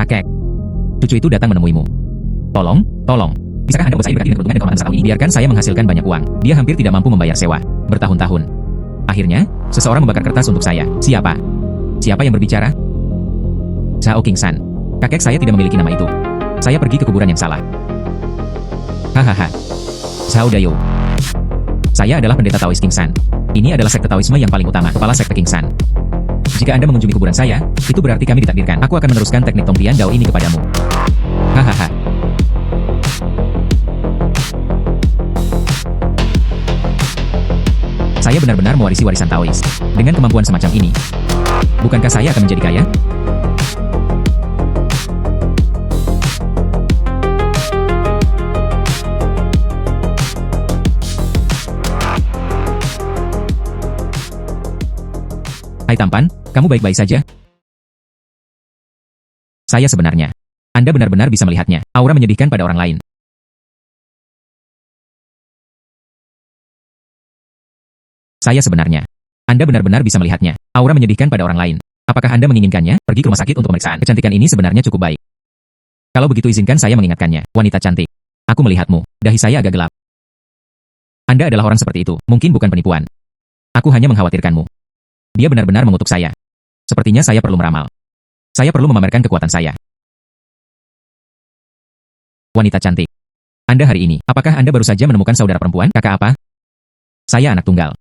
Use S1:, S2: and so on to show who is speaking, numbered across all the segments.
S1: Kakek, cucu itu datang menemuimu. Tolong. Bisakah Anda membuat saya berganti dengan keuntungan dan kehormatan setahun ini? Biarkan saya menghasilkan banyak uang. Dia hampir tidak mampu membayar sewa. Bertahun-tahun. Akhirnya, seseorang membakar kertas untuk saya. Siapa? Siapa yang berbicara? Zhao Qingshan. Kakek saya tidak memiliki nama itu. Saya pergi ke kuburan yang salah. Hahaha. Zhao Dayo. Saya adalah pendeta Taois Qingshan. Ini adalah sekte Taoisme yang paling utama, kepala sekte Qingshan. Jika Anda mengunjungi kuburan saya, itu berarti kami ditakdirkan. Aku akan meneruskan teknik Tongtian Dao ini kepadamu. Hahaha. Saya benar-benar mewarisi warisan Taois. Dengan kemampuan semacam ini, bukankah saya akan menjadi kaya? Hai tampan, kamu baik-baik saja? Saya sebenarnya. Anda benar-benar bisa melihatnya. Aura menyedihkan pada orang lain. Saya sebenarnya. Anda benar-benar bisa melihatnya. Aura menyedihkan pada orang lain. Apakah Anda menginginkannya? Pergi ke rumah sakit untuk pemeriksaan. Kecantikan ini sebenarnya cukup baik. Kalau begitu izinkan saya mengingatkannya. Wanita cantik. Aku melihatmu. Dahi saya agak gelap. Anda adalah orang seperti itu. Mungkin bukan penipuan. Aku hanya mengkhawatirkanmu. Dia benar-benar mengutuk saya. Sepertinya saya perlu meramal. Saya perlu memamerkan kekuatan saya. Wanita cantik. Anda hari ini, apakah Anda baru saja menemukan saudara perempuan? Kakak apa? Saya anak tunggal.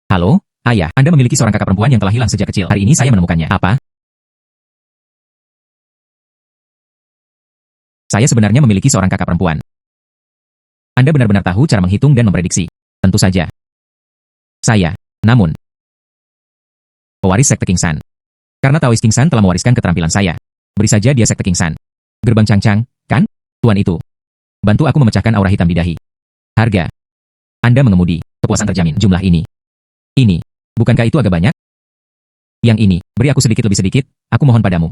S1: Halo, ayah, Anda memiliki seorang kakak perempuan yang telah hilang sejak kecil. Hari ini saya menemukannya. Apa? Saya sebenarnya memiliki seorang kakak perempuan. Anda benar-benar tahu cara menghitung dan memprediksi. Tentu saja. Saya, namun, pewaris sekte Qingshan. Karena Taois Qingshan telah mewariskan keterampilan saya. Beri saja dia sekte Qingshan. Gerbang Changchang, kan? Tuan itu. Bantu aku memecahkan aura hitam di dahi. Harga. Anda mengemudi. Kepuasan terjamin. Jumlah ini. Ini. Bukankah itu agak banyak? Yang ini. Beri aku sedikit lebih sedikit. Aku mohon padamu.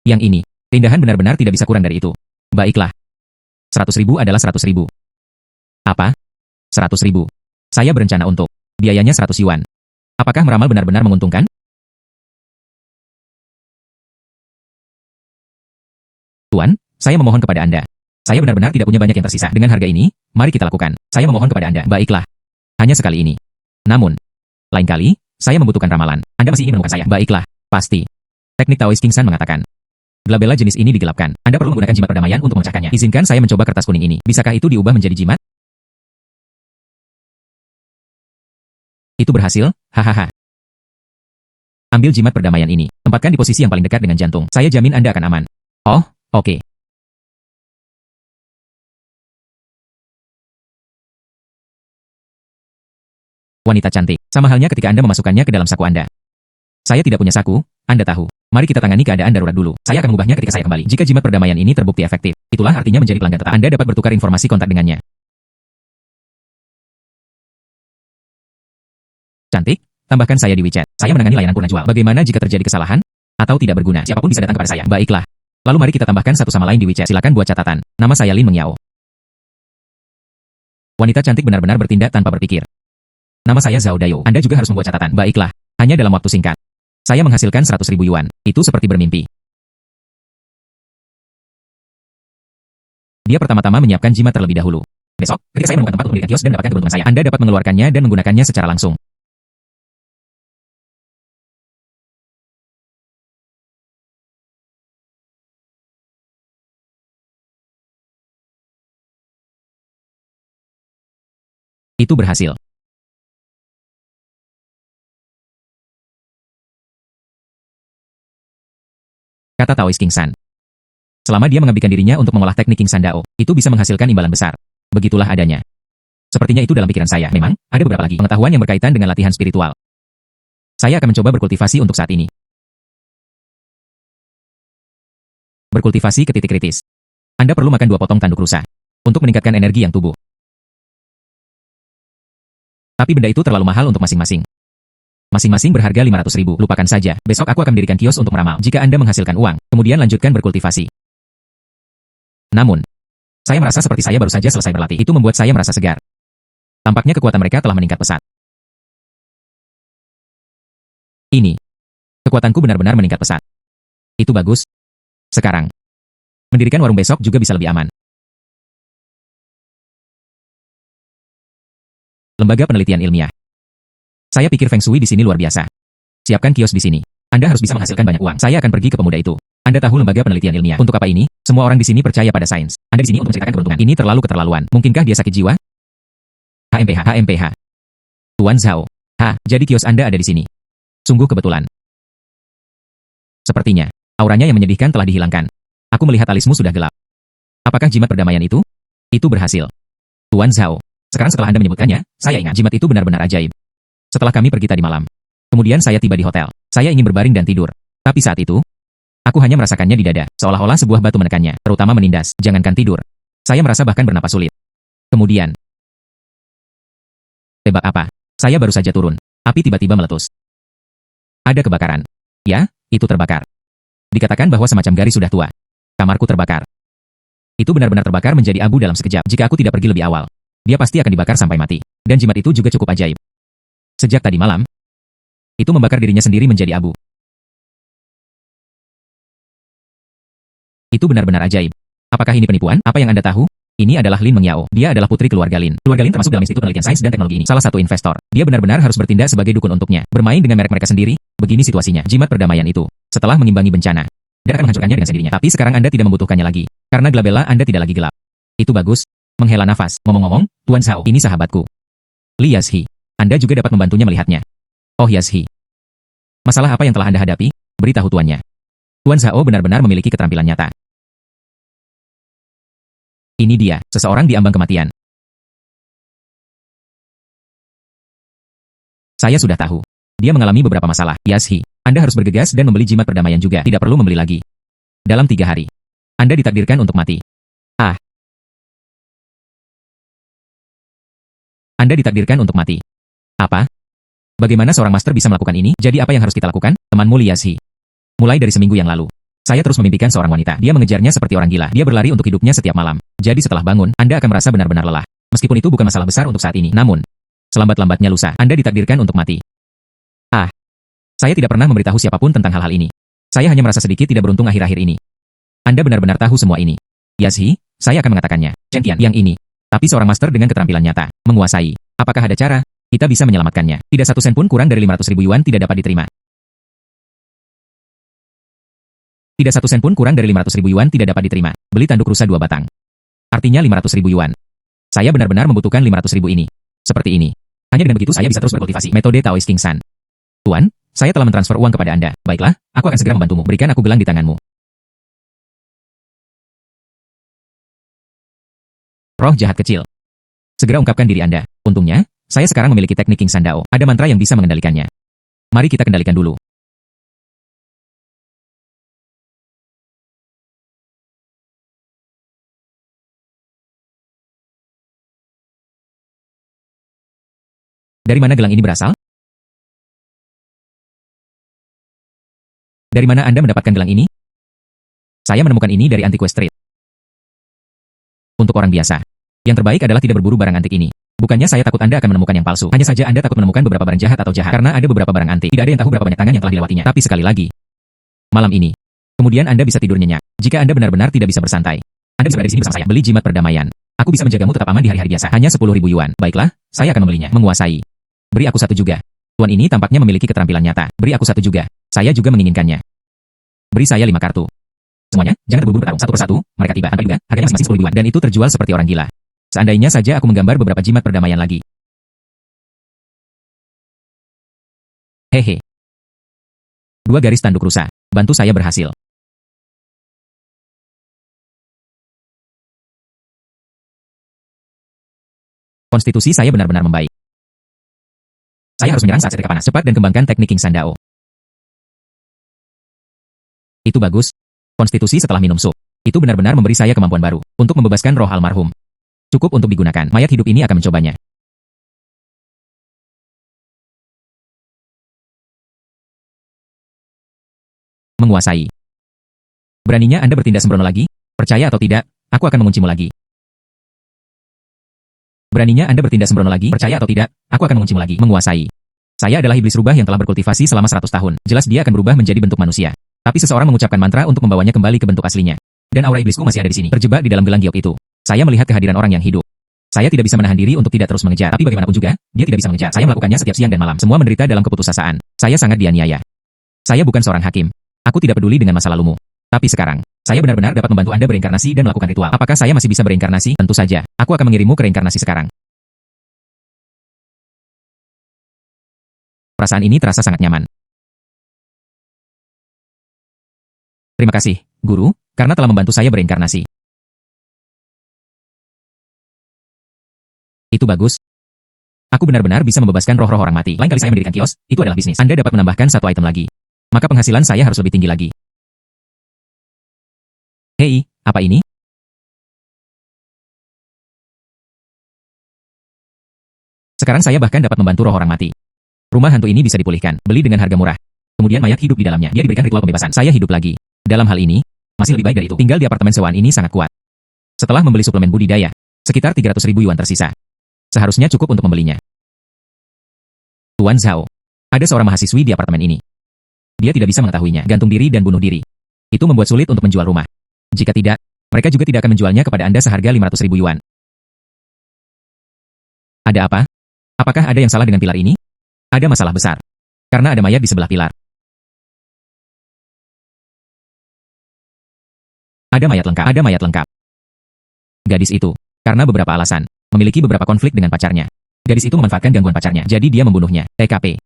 S1: Yang ini. Keindahan benar-benar tidak bisa kurang dari itu. Baiklah. 100.000 adalah 100.000. Apa? 100.000. Saya berencana untuk. Biayanya 100 yuan. Apakah meramal benar-benar menguntungkan? Tuan, saya memohon kepada Anda. Saya benar-benar tidak punya banyak yang tersisa. Dengan harga ini, mari kita lakukan. Saya memohon kepada Anda. Baiklah. Hanya sekali ini. Namun, lain kali, saya membutuhkan ramalan. Anda masih ingin menemukan saya? Baiklah, pasti. Teknik Taois Qingshan mengatakan. Glabella jenis ini digelapkan. Anda perlu menggunakan jimat perdamaian untuk memecahkannya. Izinkan saya mencoba kertas kuning ini. Bisakah itu diubah menjadi jimat? Itu berhasil, hahaha. Ambil jimat perdamaian ini. Tempatkan di posisi yang paling dekat dengan jantung. Saya jamin Anda akan aman. Oh, oke. Wanita cantik. Sama halnya ketika Anda memasukkannya ke dalam saku Anda. Saya tidak punya saku, Anda tahu. Mari kita tangani keadaan darurat dulu. Saya akan mengubahnya ketika saya kembali. Jika jimat perdamaian ini terbukti efektif, itulah artinya menjadi pelanggan tetap. Anda dapat bertukar informasi kontak dengannya. Cantik, tambahkan saya di WeChat. Saya menangani layanan purna jual. Bagaimana jika terjadi kesalahan? Atau tidak berguna? Siapapun bisa datang kepada saya. Baiklah. Lalu mari kita tambahkan satu sama lain di WeChat. Silakan buat catatan. Nama saya Lin Mengyao. Wanita cantik benar-benar bertindak tanpa berpikir. Nama saya Zhao Dayo. Anda juga harus membuat catatan. Baiklah. Hanya dalam waktu singkat. Saya menghasilkan 100.000 yuan. Itu seperti bermimpi. Dia pertama-tama menyiapkan jimat terlebih dahulu. Besok, ketika saya menemukan tempat untuk mendirikan kios dan mendapatkan keberuntungan saya, Anda dapat mengeluarkannya dan menggunakannya secara langsung. Itu berhasil. Kata Taois Qingshan. Selama dia mengabdikan dirinya untuk mengolah teknik Qingshan Dao, itu bisa menghasilkan imbalan besar. Begitulah adanya. Sepertinya itu dalam pikiran saya. Memang, ada beberapa lagi pengetahuan yang berkaitan dengan latihan spiritual. Saya akan mencoba berkultivasi untuk saat ini. Berkultivasi ke titik kritis. Anda perlu makan 2 potong tanduk rusa untuk meningkatkan energi yang tubuh. Tapi benda itu terlalu mahal untuk masing-masing. Masing-masing berharga 500.000. Lupakan saja. Besok aku akan mendirikan kios untuk meramal. Jika Anda menghasilkan uang, kemudian lanjutkan berkultivasi. Namun, saya merasa seperti saya baru saja selesai berlatih. Itu membuat saya merasa segar. Tampaknya kekuatan mereka telah meningkat pesat. Kekuatanku benar-benar meningkat pesat. Itu bagus. Sekarang, mendirikan warung besok juga bisa lebih aman. Lembaga penelitian ilmiah. Saya pikir Feng Shui di sini luar biasa. Siapkan kios di sini. Anda harus bisa menghasilkan banyak uang. Saya akan pergi ke pemuda itu. Anda tahu lembaga penelitian ilmiah. Untuk apa ini? Semua orang di sini percaya pada sains. Anda di sini untuk menceritakan keberuntungan. Ini terlalu keterlaluan. Mungkinkah dia sakit jiwa? HMPH. Tuan Zhao. Jadi kios Anda ada di sini. Sungguh kebetulan. Sepertinya, auranya yang menyedihkan telah dihilangkan. Aku melihat alismu sudah gelap. Apakah jimat perdamaian itu? Itu berhasil. Tuan Zhao. Sekarang setelah Anda menyebutkannya, saya ingat jimat itu benar-benar ajaib. Setelah kami pergi tadi malam. Kemudian saya tiba di hotel. Saya ingin berbaring dan tidur. Tapi saat itu, aku hanya merasakannya di dada, seolah-olah sebuah batu menekannya, terutama menindas, jangankan tidur. Saya merasa bahkan bernapas sulit. Kemudian, tebak apa? Saya baru saja turun. Api tiba-tiba meletus. Ada kebakaran. Ya, itu terbakar. Dikatakan bahwa semacam garis sudah tua. Kamarku terbakar. Itu benar-benar terbakar menjadi abu dalam sekejap. Jika aku tidak pergi lebih awal, dia pasti akan dibakar sampai mati. Dan jimat itu juga cukup ajaib. Sejak tadi malam, itu membakar dirinya sendiri menjadi abu. Itu benar-benar ajaib. Apakah ini penipuan? Apa yang Anda tahu? Ini adalah Lin Mengyao. Dia adalah putri keluarga Lin. Keluarga Lin termasuk dalam Institut Penelitian Sains dan Teknologi ini. Salah satu investor. Dia benar-benar harus bertindak sebagai dukun untuknya. Bermain dengan merek mereka sendiri. Begini situasinya. Jimat perdamaian itu, setelah mengimbangi bencana, dia akan menghancurkannya dengan sendirinya. Tapi sekarang Anda tidak membutuhkannya lagi. Karena Glabella Anda tidak lagi gelap. Itu bagus. Menghela nafas. Ngomong-ngomong, Tuan Zhao, ini sahabatku. Li Yazhi. Anda juga dapat membantunya melihatnya. Oh Yazhi. Masalah apa yang telah Anda hadapi? Beritahu tuannya. Tuan Zhao benar-benar memiliki keterampilan nyata. Ini dia, seseorang di ambang kematian. Saya sudah tahu. Dia mengalami beberapa masalah. Yazhi, Anda harus bergegas dan membeli jimat perdamaian juga. Tidak perlu membeli lagi. Dalam 3 hari, Anda ditakdirkan untuk mati. Anda ditakdirkan untuk mati. Apa? Bagaimana seorang master bisa melakukan ini? Jadi apa yang harus kita lakukan? Temanmu Li Yazhi. Mulai dari seminggu yang lalu, saya terus memimpikan seorang wanita. Dia mengejarnya seperti orang gila. Dia berlari untuk hidupnya setiap malam. Jadi setelah bangun, Anda akan merasa benar-benar lelah. Meskipun itu bukan masalah besar untuk saat ini. Namun, selambat-lambatnya lusa, Anda ditakdirkan untuk mati. Saya tidak pernah memberitahu siapapun tentang hal-hal ini. Saya hanya merasa sedikit tidak beruntung akhir-akhir ini. Anda benar-benar tahu semua ini. Yazhi, saya akan mengatakannya. Chen yang ini. Tapi seorang master dengan keterampilan nyata, menguasai. Apakah ada cara? Kita bisa menyelamatkannya. Tidak satu sen pun kurang dari 500.000 yuan tidak dapat diterima. Tidak satu sen pun kurang dari 500.000 yuan tidak dapat diterima. Beli tanduk rusa 2 batang. Artinya 500.000 yuan. Saya benar-benar membutuhkan 500.000 ini. Seperti ini. Hanya dengan begitu saya bisa terus berkultivasi. Metode Taoist King San. Tuan, saya telah mentransfer uang kepada Anda. Baiklah, aku akan segera membantumu. Berikan aku gelang di tanganmu. Roh jahat kecil. Segera ungkapkan diri Anda. Untungnya, saya sekarang memiliki teknik King San Dao. Ada mantra yang bisa mengendalikannya. Mari kita kendalikan dulu. Dari mana gelang ini berasal? Dari mana Anda mendapatkan gelang ini? Saya menemukan ini dari Antique Street. Untuk orang biasa, yang terbaik adalah tidak berburu barang antik ini. Bukannya saya takut Anda akan menemukan yang palsu. Hanya saja Anda takut menemukan beberapa barang jahat atau jahat. Karena ada beberapa barang antik. Tidak ada yang tahu berapa banyak tangan yang telah dilewatinya. Tapi sekali lagi, malam ini, kemudian Anda bisa tidur nyenyak. Jika Anda benar-benar tidak bisa bersantai, Anda bisa berada di sini bersama saya. Beli jimat perdamaian. Aku bisa menjagamu tetap aman di hari-hari biasa. Hanya 10.000 yuan. Baiklah, saya akan membelinya. Menguasai. Beri aku satu juga. Tuan ini tampaknya memiliki keterampilan nyata. Beri aku satu juga. Saya juga menginginkannya. Beri saya 5 kartu. Semuanya, jangan terburu-buru bertarung. Satu persatu, mereka tiba. Tanpa juga, harganya masing-masing 10 yuan. Dan itu terjual seperti orang gila. Seandainya saja aku menggambar beberapa jimat perdamaian lagi. Hehe. 2 garis tanduk rusa. Bantu saya berhasil. Konstitusi saya benar-benar membaik. Saya harus menyerang saat setrika panas. Cepat dan kembangkan teknik King San Dao. Itu bagus. Konstitusi setelah minum sup. Itu benar-benar memberi saya kemampuan baru untuk membebaskan roh almarhum. Cukup untuk digunakan. Mayat hidup ini akan mencobanya. Menguasai. Beraninya Anda bertindak sembrono lagi? Percaya atau tidak, aku akan menguncimu lagi. Beraninya Anda bertindak sembrono lagi? Percaya atau tidak, aku akan menguncimu lagi. Menguasai. Saya adalah iblis rubah yang telah berkultivasi selama 100 tahun. Jelas dia akan berubah menjadi bentuk manusia. Tapi seseorang mengucapkan mantra untuk membawanya kembali ke bentuk aslinya. Dan aura iblisku masih ada di sini, terjebak di dalam gelang giok itu. Saya melihat kehadiran orang yang hidup. Saya tidak bisa menahan diri untuk tidak terus mengejar. Tapi bagaimanapun juga, dia tidak bisa mengejar. Saya melakukannya setiap siang dan malam. Semua menderita dalam keputusasaan. Saya sangat dianiaya. Saya bukan seorang hakim. Aku tidak peduli dengan masa lalumu. Tapi sekarang, saya benar-benar dapat membantu Anda bereinkarnasi dan melakukan ritual. Apakah saya masih bisa bereinkarnasi? Tentu saja. Aku akan mengirimmu ke reinkarnasi sekarang. Perasaan ini terasa sangat nyaman. Terima kasih, Guru, karena telah membantu saya bereinkarnasi. Itu bagus. Aku benar-benar bisa membebaskan roh-roh orang mati. Lain kali saya mendirikan kios, itu adalah bisnis. Anda dapat menambahkan satu item lagi. Maka penghasilan saya harus lebih tinggi lagi. Hei, apa ini? Sekarang saya bahkan dapat membantu roh orang mati. Rumah hantu ini bisa dipulihkan, beli dengan harga murah. Kemudian mayat hidup di dalamnya. Dia diberikan ritual pembebasan. Saya hidup lagi. Dalam hal ini, masih lebih baik dari itu. Tinggal di apartemen sewaan ini sangat kuat. Setelah membeli suplemen budidaya, sekitar 300.000 yuan tersisa. Seharusnya cukup untuk membelinya. Tuan Zhao. Ada seorang mahasiswi di apartemen ini. Dia tidak bisa mengetahuinya, gantung diri dan bunuh diri. Itu membuat sulit untuk menjual rumah. Jika tidak, mereka juga tidak akan menjualnya kepada Anda seharga 500.000 yuan. Ada apa? Apakah ada yang salah dengan pilar ini? Ada masalah besar. Karena ada mayat di sebelah pilar. Ada mayat lengkap. Gadis itu, karena beberapa alasan, memiliki beberapa konflik dengan pacarnya. Gadis itu memanfaatkan gangguan pacarnya, jadi dia membunuhnya. TKP.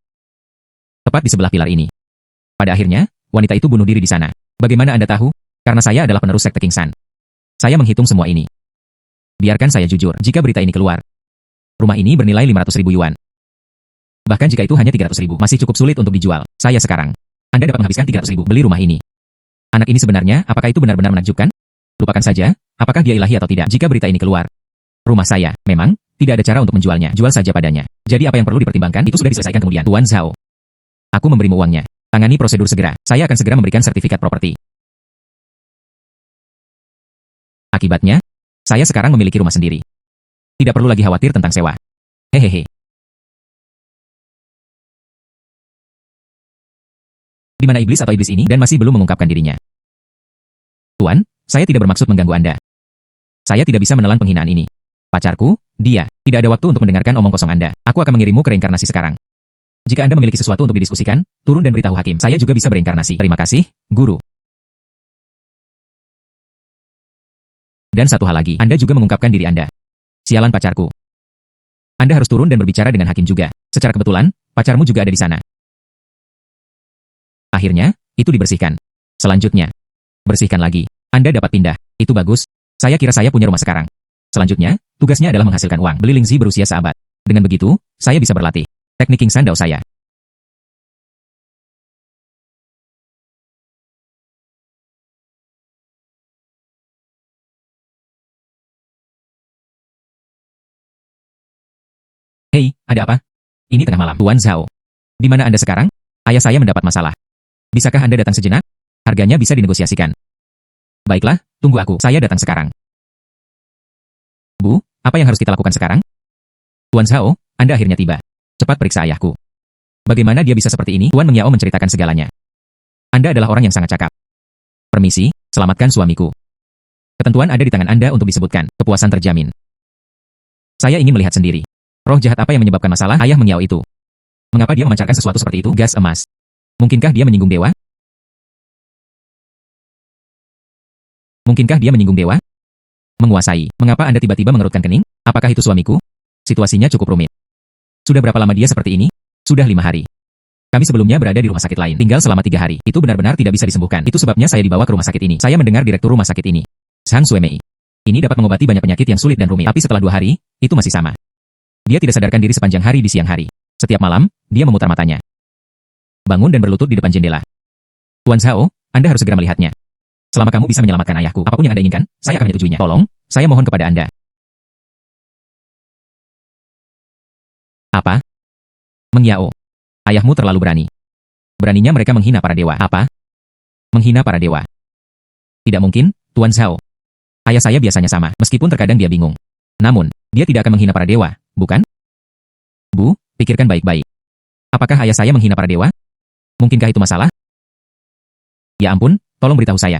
S1: Tepat di sebelah pilar ini. Pada akhirnya, wanita itu bunuh diri di sana. Bagaimana Anda tahu? Karena saya adalah penerus sekte King San. Saya menghitung semua ini. Biarkan saya jujur, jika berita ini keluar, rumah ini bernilai 500.000 yuan. Bahkan jika itu hanya 300.000, masih cukup sulit untuk dijual. Saya sekarang. Anda dapat menghabiskan 300.000 beli rumah ini. Anak ini sebenarnya, apakah itu benar-benar menakjubkan? Lupakan saja, apakah dia ilahi atau tidak. Jika berita ini keluar, rumah saya, memang, tidak ada cara untuk menjualnya. Jual saja padanya. Jadi apa yang perlu dipertimbangkan, itu sudah diselesaikan kemudian. Tuan Zhao. Aku memberimu uangnya. Tangani prosedur segera. Saya akan segera memberikan sertifikat properti. Akibatnya, saya sekarang memiliki rumah sendiri. Tidak perlu lagi khawatir tentang sewa. Hehehe. Di mana iblis atau iblis ini dan masih belum mengungkapkan dirinya. Tuan, saya tidak bermaksud mengganggu Anda. Saya tidak bisa menelan penghinaan ini. Pacarku, dia, tidak ada waktu untuk mendengarkan omong kosong Anda. Aku akan mengirimmu ke reinkarnasi sekarang. Jika Anda memiliki sesuatu untuk didiskusikan, turun dan beritahu hakim. Saya juga bisa bereinkarnasi. Terima kasih, Guru. Dan satu hal lagi, Anda juga mengungkapkan diri Anda. Sialan pacarku. Anda harus turun dan berbicara dengan hakim juga. Secara kebetulan, pacarmu juga ada di sana. Akhirnya, itu dibersihkan. Selanjutnya, bersihkan lagi. Anda dapat pindah. Itu bagus. Saya kira saya punya rumah sekarang. Selanjutnya, tugasnya adalah menghasilkan uang. Beli Lingzi berusia seabad. Dengan begitu, saya bisa berlatih. Teknik King San Dao saya. Hei, ada apa? Ini tengah malam. Tuan Zhao. Di mana Anda sekarang? Ayah saya mendapat masalah. Bisakah Anda datang sejenak? Harganya bisa dinegosiasikan. Baiklah, tunggu aku. Saya datang sekarang. Bu, apa yang harus kita lakukan sekarang? Tuan Zhao, Anda akhirnya tiba. Cepat periksa ayahku. Bagaimana dia bisa seperti ini? Tuan Mengyao menceritakan segalanya. Anda adalah orang yang sangat cakap. Permisi, selamatkan suamiku. Ketentuan ada di tangan Anda untuk disebutkan. Kepuasan terjamin. Saya ingin melihat sendiri. Roh jahat apa yang menyebabkan masalah ayah Mengyao itu? Mengapa dia memancarkan sesuatu seperti itu? Gas emas. Mungkinkah dia menyinggung dewa? Mungkinkah dia menyinggung dewa? Menguasai. Mengapa Anda tiba-tiba mengerutkan kening? Apakah itu suamiku? Situasinya cukup rumit. Sudah berapa lama dia seperti ini? Sudah 5 hari. Kami sebelumnya berada di rumah sakit lain. Tinggal selama 3 hari. Itu benar-benar tidak bisa disembuhkan. Itu sebabnya saya dibawa ke rumah sakit ini. Saya mendengar direktur rumah sakit ini. Zhang Suemei. Ini dapat mengobati banyak penyakit yang sulit dan rumit. Tapi setelah 2 hari, itu masih sama. Dia tidak sadarkan diri sepanjang hari di siang hari. Setiap malam, dia memutar matanya. Bangun dan berlutut di depan jendela. Tuan Zhao, Anda harus segera melihatnya. Selama kamu bisa menyelamatkan ayahku, apapun yang Anda inginkan, saya akan menyetujuinya. Tolong, saya mohon kepada Anda. Apa? Mengyao. Ayahmu terlalu berani. Beraninya mereka menghina para dewa. Apa? Menghina para dewa. Tidak mungkin, Tuan Zhao. Ayah saya biasanya sama, meskipun terkadang dia bingung. Namun, dia tidak akan menghina para dewa, bukan? Bu, pikirkan baik-baik. Apakah ayah saya menghina para dewa? Mungkinkah itu masalah? Ya ampun, tolong beritahu saya.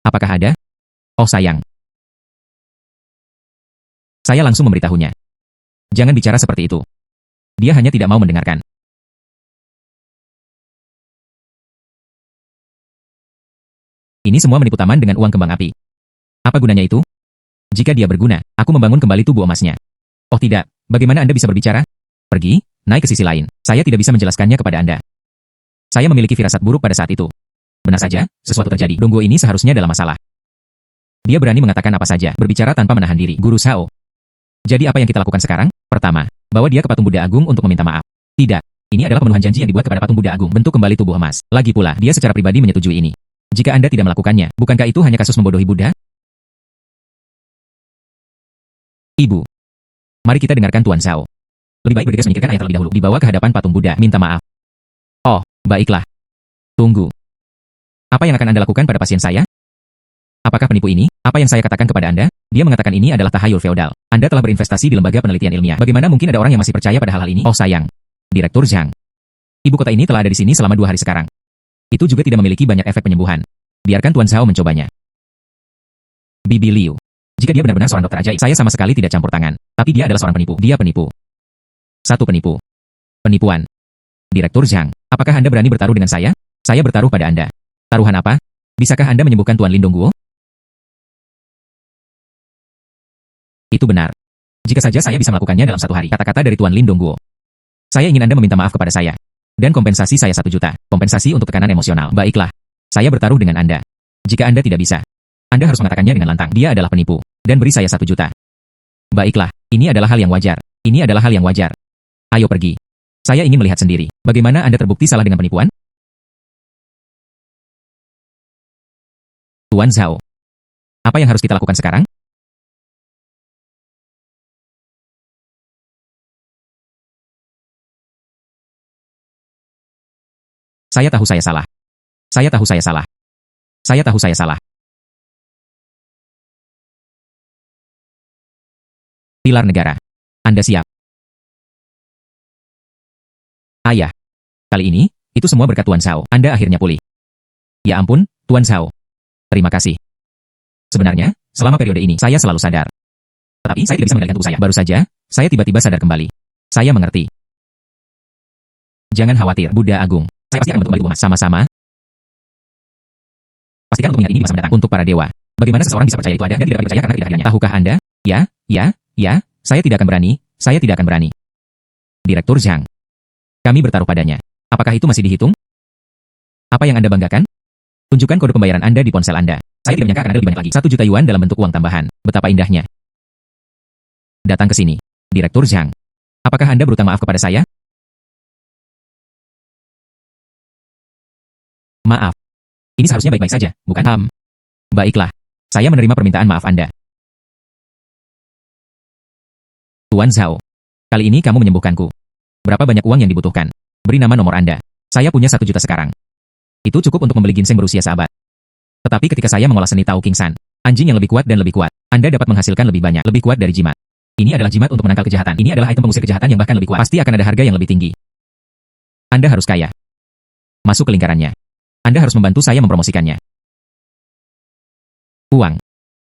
S1: Apakah ada? Oh sayang. Saya langsung memberitahunya. Jangan bicara seperti itu. Dia hanya tidak mau mendengarkan. Ini semua menipu Taman dengan uang kembang api. Apa gunanya itu? Jika dia berguna, aku membangun kembali tubuh emasnya. Oh tidak, bagaimana Anda bisa berbicara? Pergi, naik ke sisi lain. Saya tidak bisa menjelaskannya kepada Anda. Saya memiliki firasat buruk pada saat itu. Benar saja, sesuatu terjadi. Dongguo ini seharusnya dalam masalah. Dia berani mengatakan apa saja, berbicara tanpa menahan diri. Guru Shao. Jadi apa yang kita lakukan sekarang? Pertama, bawa dia ke patung Buddha Agung untuk meminta maaf. Tidak, ini adalah pemenuhan janji yang dibuat kepada patung Buddha Agung, bentuk kembali tubuh emas. Lagi pula, dia secara pribadi menyetujui ini. Jika Anda tidak melakukannya, bukankah itu hanya kasus membodohi Buddha? Ibu, mari kita dengarkan Tuan Shao. Lebih baik bergegas memikirkan ayah terlebih dahulu. Dibawa ke hadapan patung Buddha, minta maaf. Oh, baiklah. Tunggu. Apa yang akan Anda lakukan pada pasien saya? Apakah penipu ini? Apa yang saya katakan kepada Anda? Dia mengatakan ini adalah tahayul feodal. Anda telah berinvestasi di lembaga penelitian ilmiah. Bagaimana mungkin ada orang yang masih percaya pada hal-hal ini? Oh sayang. Direktur Zhang. Ibu kota ini telah ada di sini selama 2 hari sekarang. Itu juga tidak memiliki banyak efek penyembuhan. Biarkan Tuan Shao mencobanya. Bibi Liu. Jika dia benar-benar seorang dokter ajaib, saya sama sekali tidak campur tangan. Tapi dia adalah seorang penipu. Dia penipu. Satu penipu. Penipuan. Direktur Zhang, apakah Anda berani bertaruh dengan saya? Saya bertaruh pada Anda. Taruhan apa? Bisakah Anda menyembuhkan Tuan Lin Dongguo? Itu benar. Jika saja saya bisa melakukannya dalam 1 hari. Kata-kata dari Tuan Lin Dongguo. Saya ingin Anda meminta maaf kepada saya. Dan kompensasi saya 1 juta. Kompensasi untuk tekanan emosional. Baiklah. Saya bertaruh dengan Anda. Jika Anda tidak bisa, Anda harus mengatakannya dengan lantang. Dia adalah penipu. Dan beri saya 1 juta. Baiklah. Ini adalah hal yang wajar. Ini adalah hal yang wajar. Ayo pergi. Saya ingin melihat sendiri. Bagaimana Anda terbukti salah dengan penipuan? Tuan Zhao. Apa yang harus kita lakukan sekarang? Saya tahu saya salah. Saya tahu saya salah. Saya tahu saya salah. Pilar negara. Anda siap? Ayah. Kali ini, itu semua berkat Tuan Shao. Anda akhirnya pulih. Ya ampun, Tuan Shao. Terima kasih. Sebenarnya, selama periode ini, saya selalu sadar. Tetapi saya tidak bisa mengendalikan tubuh saya. Baru saja, saya tiba-tiba sadar kembali. Saya mengerti. Jangan khawatir, Buddha Agung. Saya pasti akan membantu kembali sama-sama. Pastikan untuk mengingat ini di masa mendatang. Untuk para dewa. Bagaimana seseorang bisa percaya itu ada dan tidak dapat dipercaya karena ketidakadilannya? Tahukah Anda? Ya, saya tidak akan berani. Saya tidak akan berani. Direktur Zhang. Kami bertaruh padanya. Apakah itu masih dihitung? Apa yang Anda banggakan? Tunjukkan kode pembayaran Anda di ponsel Anda. Saya tidak menyangka akan ada lebih banyak lagi. 1 juta yuan dalam bentuk uang tambahan. Betapa indahnya. Datang ke sini. Direktur Zhang. Apakah Anda berutang maaf kepada saya? Maaf. Ini seharusnya baik-baik saja, bukan? Baiklah. Saya menerima permintaan maaf Anda. Tuan Zhao. Kali ini kamu menyembuhkanku. Berapa banyak uang yang dibutuhkan? Beri nama nomor Anda. Saya punya 1 juta sekarang. Itu cukup untuk membeli ginseng berusia seabad. Tetapi ketika saya mengolah seni Tao King San, anjing yang lebih kuat dan lebih kuat, Anda dapat menghasilkan lebih banyak, lebih kuat dari jimat. Ini adalah jimat untuk menangkal kejahatan. Ini adalah item pengusir kejahatan yang bahkan lebih kuat. Pasti akan ada harga yang lebih tinggi. Anda harus kaya. Masuk ke lingkarannya. Anda harus membantu saya mempromosikannya. Uang.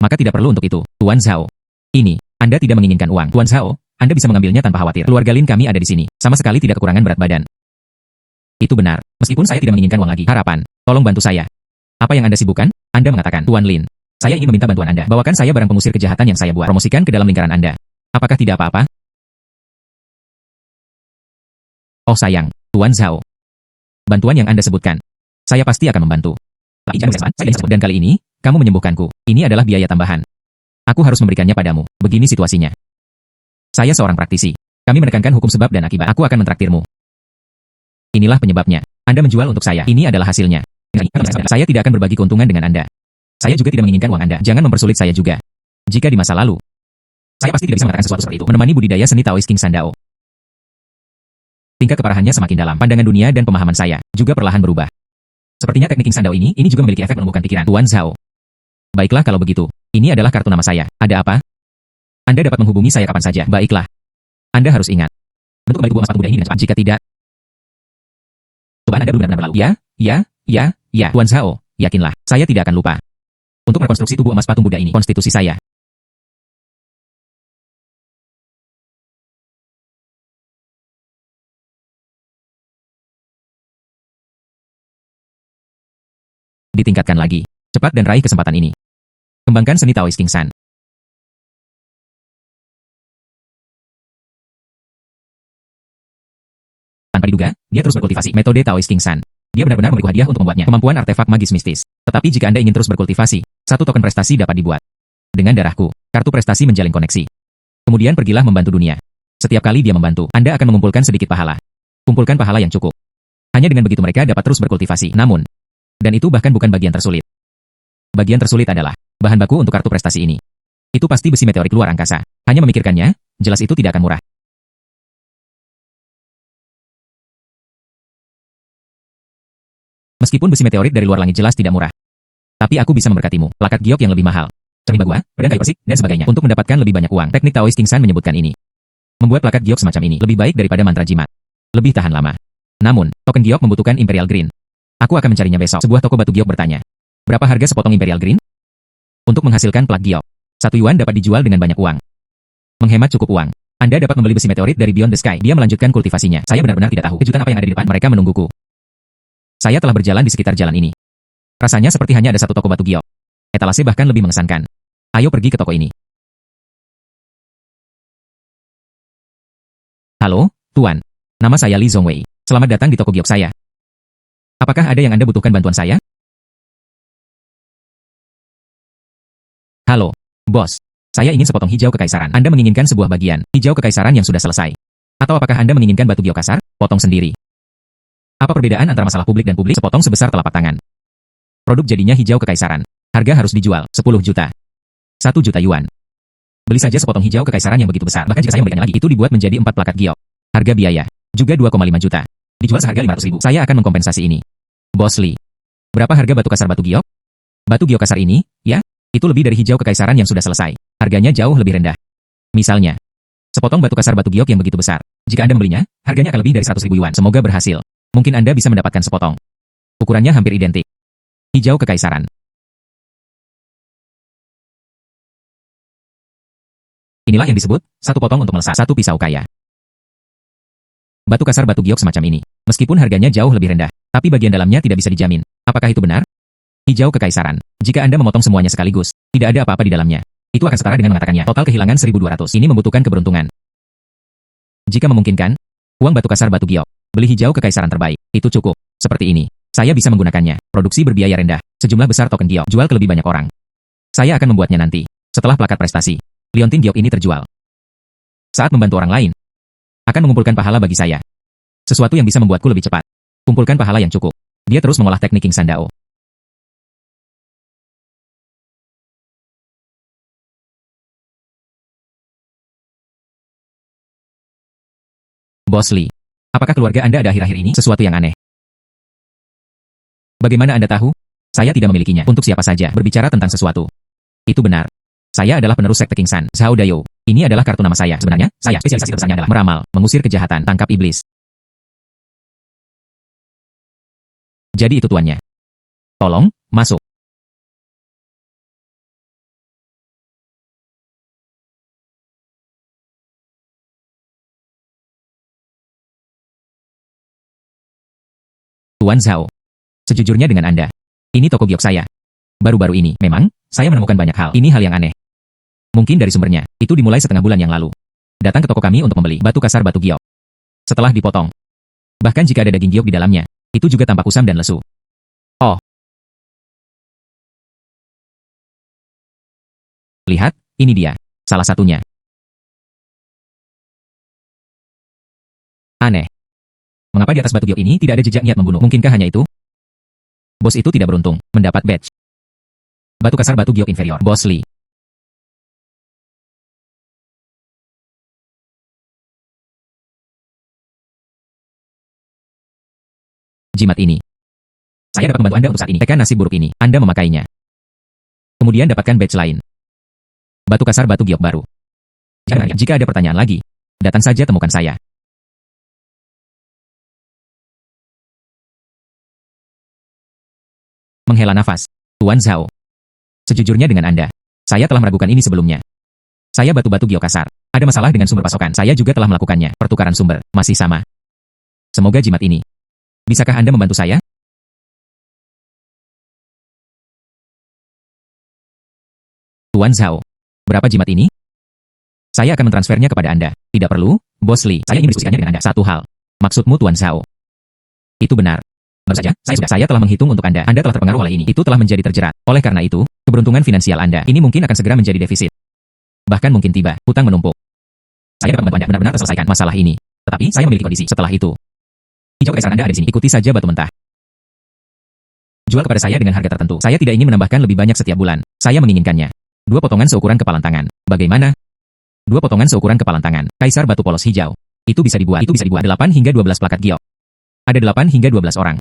S1: Maka tidak perlu untuk itu, Tuan Zhao. Ini, Anda tidak menginginkan uang. Tuan Zhao, Anda bisa mengambilnya tanpa khawatir. Keluarga Lin kami ada di sini. Sama sekali tidak kekurangan berat badan. Itu benar. Meskipun saya tidak menginginkan uang lagi. Harapan. Tolong bantu saya. Apa yang Anda sibukkan? Anda mengatakan, Tuan Lin. Saya ingin meminta bantuan Anda. Bawakan saya barang pengusir kejahatan yang saya buat. Promosikan ke dalam lingkaran Anda. Apakah tidak apa-apa? Oh sayang, Tuan Zhao. Bantuan yang Anda sebutkan. Saya pasti akan membantu. Dan kali ini, kamu menyembuhkanku. Ini adalah biaya tambahan. Aku harus memberikannya padamu. Begini situasinya. Saya seorang praktisi. Kami menekankan hukum sebab dan akibat. Aku akan mentraktirmu. Inilah penyebabnya. Anda menjual untuk saya. Ini adalah hasilnya. Saya tidak akan berbagi keuntungan dengan Anda. Saya juga tidak menginginkan uang Anda. Jangan mempersulit saya juga. Jika di masa lalu, saya pasti tidak bisa mengatakan sesuatu seperti itu. Menemani budidaya seni Taoist King San Dao. Tingkat keparahannya semakin dalam. Pandangan dunia dan pemahaman saya juga perlahan berubah. Sepertinya teknik King San Dao ini juga memiliki efek menumbuhkan pikiran. Tuan Zhao. Baiklah kalau begitu. Ini adalah kartu nama saya. Ada apa? Anda dapat menghubungi saya kapan saja. Baiklah. Anda harus ingat. Bentuk kembali tubuh emas patung Buddha ini dengan cepat. Jika tidak, cobaan Anda belum benar-benar berlalu. Ya. Tuan Zhao, yakinlah, saya tidak akan lupa. Untuk rekonstruksi tubuh emas patung Buddha ini, konstitusi saya. Ditingkatkan lagi. Cepat dan raih kesempatan ini. Kembangkan seni Taoist King San. Tanpa diduga, dia terus berkultivasi metode Taoist King San. Dia benar-benar memberi hadiah untuk membuatnya. Kemampuan artefak magis mistis. Tetapi jika Anda ingin terus berkultivasi, satu token prestasi dapat dibuat. Dengan darahku, kartu prestasi menjalin koneksi. Kemudian pergilah membantu dunia. Setiap kali dia membantu, Anda akan mengumpulkan sedikit pahala. Kumpulkan pahala yang cukup. Hanya dengan begitu mereka dapat terus berkultivasi. Namun, dan itu bahkan bukan bagian tersulit. Bagian tersulit adalah bahan baku untuk kartu prestasi ini. Itu pasti besi meteorit luar angkasa. Hanya memikirkannya, jelas itu tidak akan murah. Meskipun besi meteorit dari luar langit jelas tidak murah. Tapi aku bisa memberkatimu, plakat giok yang lebih mahal. Cermin bagua, pedang kayu persik, dan sebagainya. Untuk mendapatkan lebih banyak uang, teknik Taoist King San menyebutkan ini. Membuat plakat giok semacam ini lebih baik daripada mantra jimat. Lebih tahan lama. Namun, token giok membutuhkan Imperial Green. Aku akan mencarinya besok. Sebuah toko batu giok bertanya. Berapa harga sepotong Imperial Green? Untuk menghasilkan plak giok, 1 yuan dapat dijual dengan banyak uang. Menghemat cukup uang. Anda dapat membeli besi meteorit dari Beyond the Sky. Dia melanjutkan kultivasinya. Saya benar-benar tidak tahu kejutan apa yang ada di depan. Mereka menungguku. Saya telah berjalan di sekitar jalan ini. Rasanya seperti hanya ada satu toko batu giok. Etalase bahkan lebih mengesankan. Ayo pergi ke toko ini. Halo, Tuan. Nama saya Li Zhongwei. Selamat datang di toko giok saya. Apakah ada yang Anda butuhkan bantuan saya? Halo, bos. Saya ingin sepotong hijau kekaisaran. Anda menginginkan sebuah bagian hijau kekaisaran yang sudah selesai. Atau apakah Anda menginginkan batu giok kasar? Potong sendiri. Apa perbedaan antara masalah publik dan publik? Sepotong sebesar telapak tangan. Produk jadinya hijau kekaisaran. Harga harus dijual 10 juta. 1 juta yuan. Beli saja sepotong hijau kekaisaran yang begitu besar. Bahkan jika saya membelikannya lagi, itu dibuat menjadi 4 plakat giok. Harga biaya juga 2,5 juta. Dijual seharga 500 ribu. Saya akan mengkompensasi ini. Bos Li. Berapa harga batu kasar batu giok? Batu giok kasar ini, ya, itu lebih dari hijau kekaisaran yang sudah selesai. Harganya jauh lebih rendah. Misalnya, sepotong batu kasar batu giok yang begitu besar. Jika Anda membelinya, harganya akan lebih dari 100 ribu yuan. Semoga berhasil. Mungkin Anda bisa mendapatkan sepotong. Ukurannya hampir identik. Hijau kekaisaran. Inilah yang disebut satu potong untuk melesat satu pisau kaya. Batu kasar batu giok semacam ini, meskipun harganya jauh lebih rendah, tapi bagian dalamnya tidak bisa dijamin. Apakah itu benar? Hijau kekaisaran. Jika Anda memotong semuanya sekaligus, tidak ada apa-apa di dalamnya. Itu akan setara dengan mengatakannya. Total kehilangan 1.200. Ini membutuhkan keberuntungan. Jika memungkinkan, uang batu kasar batu giok. Beli hijau kekaisaran terbaik. Itu cukup. Seperti ini. Saya bisa menggunakannya. Produksi berbiaya rendah. Sejumlah besar token giok. Jual ke lebih banyak orang. Saya akan membuatnya nanti. Setelah plakat prestasi. Liontin giok ini terjual. Saat membantu orang lain. Akan mengumpulkan pahala bagi saya. Sesuatu yang bisa membuatku lebih cepat. Kumpulkan pahala yang cukup. Dia terus mengolah teknik King San Dao. Bos Li. Apakah keluarga Anda ada akhir-akhir ini sesuatu yang aneh? Bagaimana Anda tahu? Saya tidak memilikinya. Untuk siapa saja berbicara tentang sesuatu. Itu benar. Saya adalah penerus sekte King San, Zhao Dayo. Ini adalah kartu nama saya. Sebenarnya, spesialisasi terbesarnya adalah meramal, mengusir kejahatan, tangkap iblis. Jadi itu tuannya. Tolong, masuk. Tuan Zhao. Sejujurnya dengan Anda. Ini toko giok saya. Baru-baru ini, memang, saya menemukan banyak hal. Ini hal yang aneh. Mungkin dari sumbernya, itu dimulai setengah bulan yang lalu. Datang ke toko kami untuk membeli batu kasar batu giok. Setelah dipotong. Bahkan jika ada daging giok di dalamnya, itu juga tampak kusam dan lesu. Oh. Lihat, ini dia. Salah satunya. Aneh. Mengapa di atas batu giok ini tidak ada jejak niat membunuh? Mungkinkah hanya itu? Bos itu tidak beruntung, mendapat badge. Batu kasar batu giok inferior. Bos Li. Jimat ini. Saya dapat membantu Anda untuk saat ini. Tekan nasib buruk ini. Anda memakainya. Kemudian dapatkan badge lain. Batu kasar batu giok baru. Jika ada pertanyaan lagi, Datang saja temukan saya. Menghela nafas. Tuan Zhao. Sejujurnya dengan Anda, saya telah meragukan ini sebelumnya. Saya batu-batu geokasar. Ada masalah dengan sumber pasokan. Saya juga telah melakukannya. Pertukaran sumber masih sama. Semoga jimat ini. Bisakah Anda membantu saya? Tuan Zhao. Berapa jimat ini? Saya akan mentransfernya kepada Anda. Tidak perlu, Bos Li. Saya ingin diskusikannya dengan Anda. Satu hal. Maksudmu Tuan Zhao? Itu benar. Baru saja, saya telah menghitung untuk Anda. Anda telah terpengaruh oleh ini. Itu telah menjadi terjerat. Oleh karena itu, keberuntungan finansial Anda ini mungkin akan segera menjadi defisit. Bahkan mungkin tiba, hutang menumpuk. Saya dapat membantu Anda benar-benar selesaikan masalah ini. Tetapi, saya memiliki kondisi. Setelah itu, hijau kekaisaran Anda ada di sini. Ikuti saja batu mentah. Jual kepada saya dengan harga tertentu. Saya tidak ingin menambahkan lebih banyak setiap bulan. Saya menginginkannya. 2 potongan seukuran kepalan tangan. Bagaimana? 2 potongan seukuran kepalan tangan. Kaisar batu polos hijau. Itu bisa dibuat 8 hingga 12 plakat giok. Ada 8 hingga 12 orang.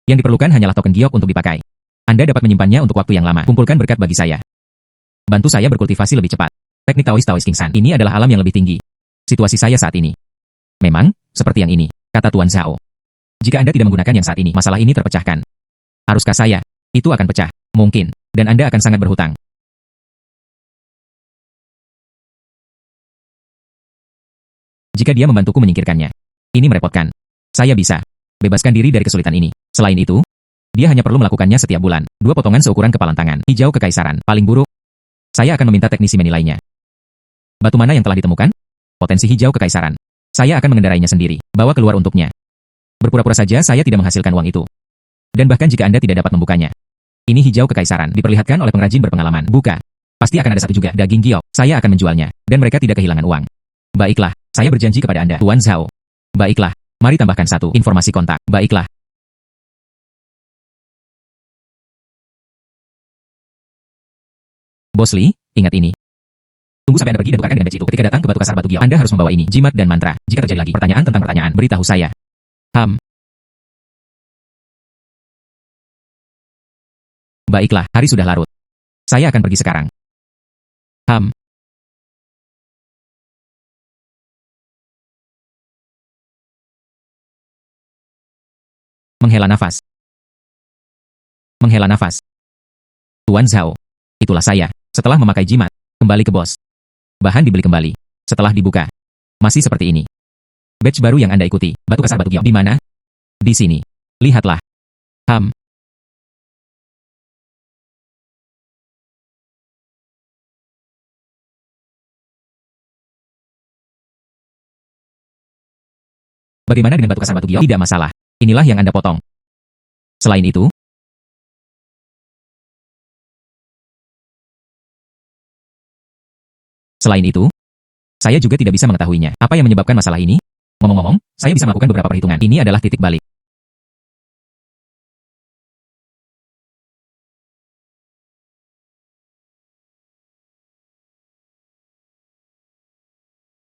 S1: Yang diperlukan hanyalah token giok untuk dipakai. Anda dapat menyimpannya untuk waktu yang lama. Kumpulkan berkat bagi saya. Bantu saya berkultivasi lebih cepat. Teknik Taoist King San. Ini adalah alam yang lebih tinggi. Situasi saya saat ini. Memang, seperti yang ini, kata Tuan Zhao. Jika Anda tidak menggunakan yang saat ini, masalah ini terpecahkan. Haruskah saya? Itu akan pecah. Mungkin. Dan Anda akan sangat berhutang. Jika dia membantuku menyingkirkannya. Ini merepotkan. Saya bisa. Bebaskan diri dari kesulitan ini. Selain itu, dia hanya perlu melakukannya setiap bulan. 2 potongan seukuran kepalan tangan. Hijau kekaisaran. Paling buruk. Saya akan meminta teknisi menilainya. Batu mana yang telah ditemukan? Potensi hijau kekaisaran. Saya akan mengendarainya sendiri. Bawa keluar untuknya. Berpura-pura saja saya tidak menghasilkan uang itu. Dan bahkan jika Anda tidak dapat membukanya. Ini hijau kekaisaran. Diperlihatkan oleh pengrajin berpengalaman. Buka. Pasti akan ada satu juga. Daging giok. Saya akan menjualnya. Dan mereka tidak kehilangan uang. Baiklah. Saya berjanji kepada Anda. Tuan Zhao. Baiklah. Mari tambahkan 1 informasi kontak. Baiklah. Bos Li, ingat ini. Tunggu sampai Anda pergi dan tukarkan dengan batch itu. Ketika datang ke batu kasar batu giok, Anda harus membawa ini, jimat dan mantra. Jika terjadi lagi pertanyaan tentang pertanyaan, beritahu saya. Baiklah, hari sudah larut. Saya akan pergi sekarang. Menghela nafas. Menghela nafas. Tuan Zhao. Itulah saya. Setelah memakai jimat, kembali ke bos. Bahan dibeli kembali. Setelah dibuka. Masih seperti ini. Batch baru yang Anda ikuti. Batu kasar batu giok. Di mana? Di sini. Lihatlah. Bagaimana dengan batu kasar batu giok? Tidak masalah. Inilah yang Anda potong. Selain itu, saya juga tidak bisa mengetahuinya. Apa yang menyebabkan masalah ini? Ngomong-ngomong, saya bisa melakukan beberapa perhitungan. Ini adalah titik balik.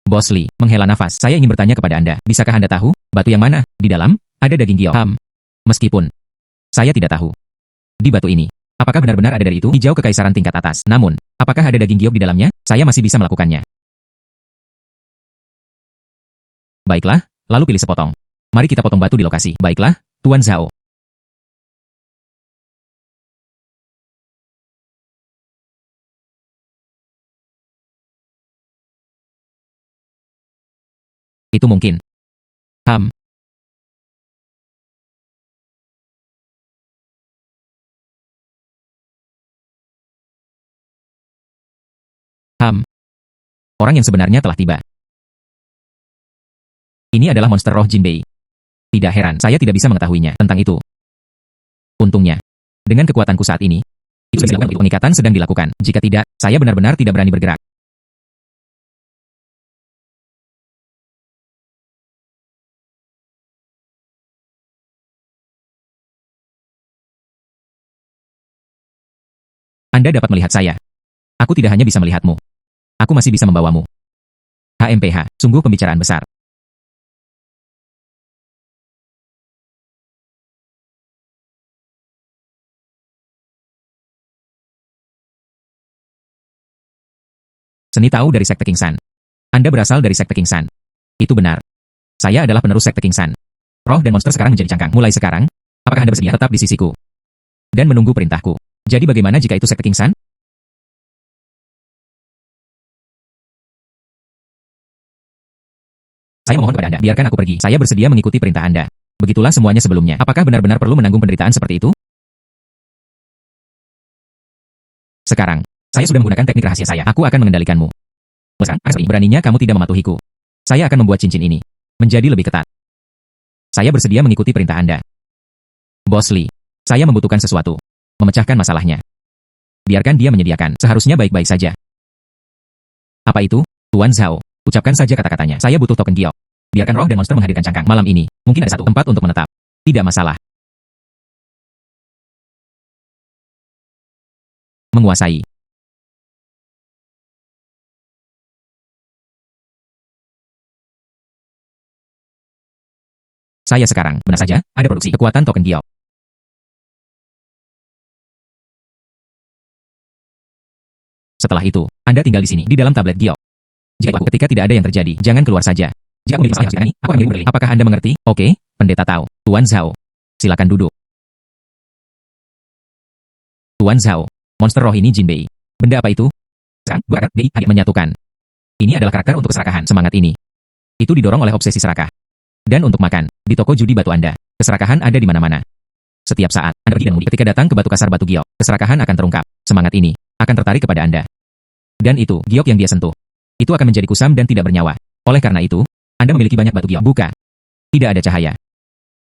S1: Bos Li, menghela nafas. Saya ingin bertanya kepada Anda. Bisakah Anda tahu, batu yang mana? Di dalam, ada daging giok. Meskipun, saya tidak tahu. Di batu ini, apakah benar-benar ada dari itu? Hijau kekaisaran tingkat atas. Namun, apakah ada daging giok di dalamnya? Saya masih bisa melakukannya. Baiklah, lalu pilih sepotong. Mari kita potong batu di lokasi. Baiklah, Tuan Zhao. Itu mungkin. Orang yang sebenarnya telah tiba. Ini adalah monster roh Jinbei. Tidak heran, saya tidak bisa mengetahuinya tentang itu. Untungnya, dengan kekuatanku saat ini, itu sudah dilakukan. Pengikatan sedang dilakukan. Jika tidak, saya benar-benar tidak berani bergerak. Anda dapat melihat saya. Aku tidak hanya bisa melihatmu. Aku masih bisa membawamu. HMPH, sungguh pembicaraan besar. Seni tahu dari Sekte King San. Anda berasal dari Sekte King San. Itu benar. Saya adalah penerus Sekte King San. Roh dan monster sekarang menjadi cangkang. Mulai sekarang, apakah Anda bersedia tetap di sisiku dan menunggu perintahku? Jadi bagaimana jika itu Sekte King San? Saya mohon kepada Anda, biarkan aku pergi. Saya bersedia mengikuti perintah Anda. Begitulah semuanya sebelumnya. Apakah benar-benar perlu menanggung penderitaan seperti itu? Sekarang, saya sudah menggunakan teknik rahasia saya. Aku akan mengendalikanmu. Sekarang, beraninya kamu tidak mematuhiku. Saya akan membuat cincin ini menjadi lebih ketat. Saya bersedia mengikuti perintah Anda. Bos Lee, saya membutuhkan sesuatu. Memecahkan masalahnya. Biarkan dia menyediakan. Seharusnya baik-baik saja. Apa itu? Tuan Zhao, ucapkan saja kata-katanya. Saya butuh token giok. Biarkan roh dan monster menghadirkan cangkang malam ini. Mungkin ada satu tempat untuk menetap. Tidak masalah. Menguasai. Saya sekarang, benar saja, ada produksi kekuatan token giok. Setelah itu, Anda tinggal di sini, di dalam tablet giok. Ketika tidak ada yang terjadi, jangan keluar saja. Jika aku memiliki masalah yang aku akan mengirim berlin. Apakah Anda mengerti? Oke, Pendeta Tao. Tuan Zhao. Silakan duduk. Tuan Zhao. Monster roh ini Jinbei. Benda apa itu? Sekarang, karakter Bei menyatukan. Ini adalah karakter untuk keserakahan. Semangat ini. Itu didorong oleh obsesi serakah. Dan untuk makan, di toko judi batu Anda, keserakahan ada di mana-mana. Setiap saat, Anda pergi dan mudik ketika datang ke batu kasar batu giok, keserakahan akan terungkap. Semangat ini akan tertarik kepada Anda. Dan itu, giok yang dia sentuh. Itu akan menjadi kusam dan tidak bernyawa. Oleh karena itu, Anda memiliki banyak batu giok. Buka. Tidak ada cahaya.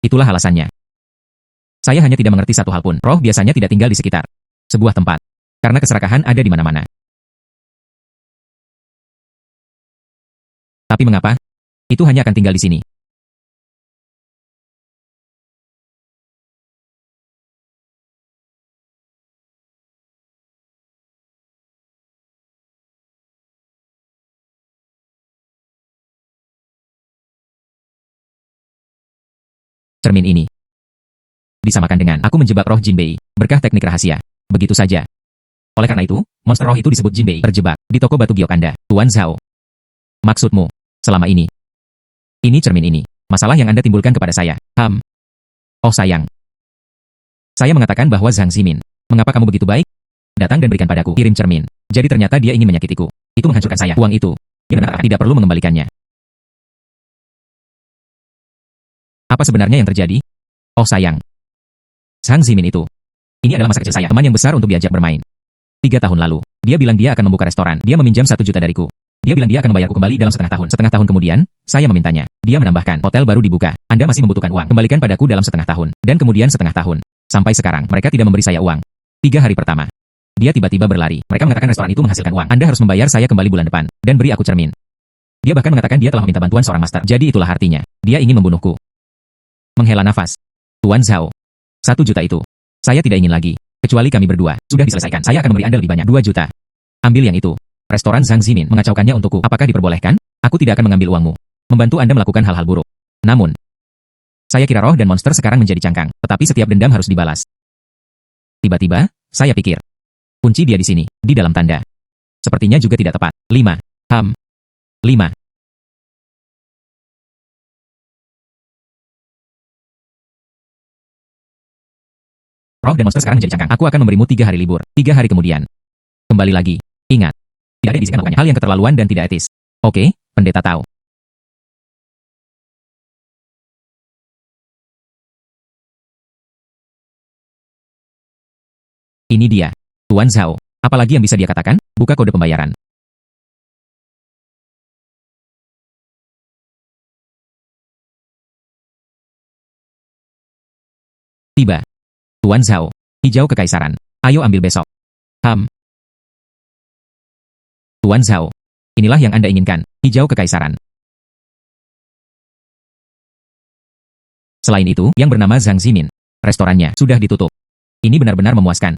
S1: Itulah alasannya. Saya hanya tidak mengerti satu hal pun. Roh biasanya tidak tinggal di sekitar sebuah tempat. Karena keserakahan ada di mana-mana. Tapi mengapa? Itu hanya akan tinggal di sini. Cermin ini disamakan dengan aku menjebak roh Jinbei berkah teknik rahasia. Begitu saja. Oleh karena itu, monster roh itu disebut Jinbei terjebak di toko batu giok Anda, Tuan Zhao. Maksudmu, selama ini cermin ini, masalah yang Anda timbulkan kepada saya. Oh sayang. Saya mengatakan bahwa Zhang Zimin, mengapa kamu begitu baik? Datang dan berikan padaku, kirim cermin. Jadi ternyata dia ingin menyakitiku. Itu menghancurkan saya. Uang itu, benar tidak perlu mengembalikannya. Apa sebenarnya yang terjadi? Oh sayang. Zhang Zimin itu. Ini adalah masa kecil saya, teman yang besar untuk diajak bermain. 3 tahun lalu, dia bilang dia akan membuka restoran. Dia meminjam 1 juta dariku. Dia bilang dia akan membayarku kembali dalam setengah tahun. Setengah tahun kemudian, saya memintanya. Dia menambahkan, hotel baru dibuka. Anda masih membutuhkan uang. Kembalikan padaku dalam setengah tahun. Dan kemudian setengah tahun. Sampai sekarang, mereka tidak memberi saya uang. 3 hari pertama. Dia tiba-tiba berlari. Mereka mengatakan restoran itu menghasilkan uang. Anda harus membayar saya kembali bulan depan. Dan beri aku cermin. Dia bahkan mengatakan dia telah meminta bantuan seorang master. Jadi itulah artinya. Dia ingin membunuhku. Menghela nafas. Tuan Zhao. 1 juta itu. Saya tidak ingin lagi. Kecuali kami berdua. Sudah diselesaikan. Saya akan memberi Anda lebih banyak. 2 juta. Ambil yang itu. Restoran Zhang Zimin mengacaukannya untukku. Apakah diperbolehkan? Aku tidak akan mengambil uangmu. Membantu Anda melakukan hal-hal buruk. Namun, saya kira roh dan monster sekarang menjadi cangkang. Tetapi setiap dendam harus dibalas. Tiba-tiba, saya pikir. Kunci dia di sini, di dalam tanda. Sepertinya juga tidak tepat. 5. 5. Roh dan monster sekarang menjadi cangkang. Aku akan memberimu 3 hari libur. 3 hari kemudian. Kembali lagi. Ingat. Tidak ada yang diizinkan melakukannya. Hal yang keterlaluan dan tidak etis. Oke, Pendeta Tao. Ini dia. Tuan Zhao. Apalagi yang bisa dia katakan? Buka kode pembayaran. Tiba. Tuan Zhao. Hijau kekaisaran. Ayo ambil besok. Tuan Zhao. Inilah yang Anda inginkan. Hijau kekaisaran. Selain itu, yang bernama Zhang Zimin. Restorannya sudah ditutup. Ini benar-benar memuaskan.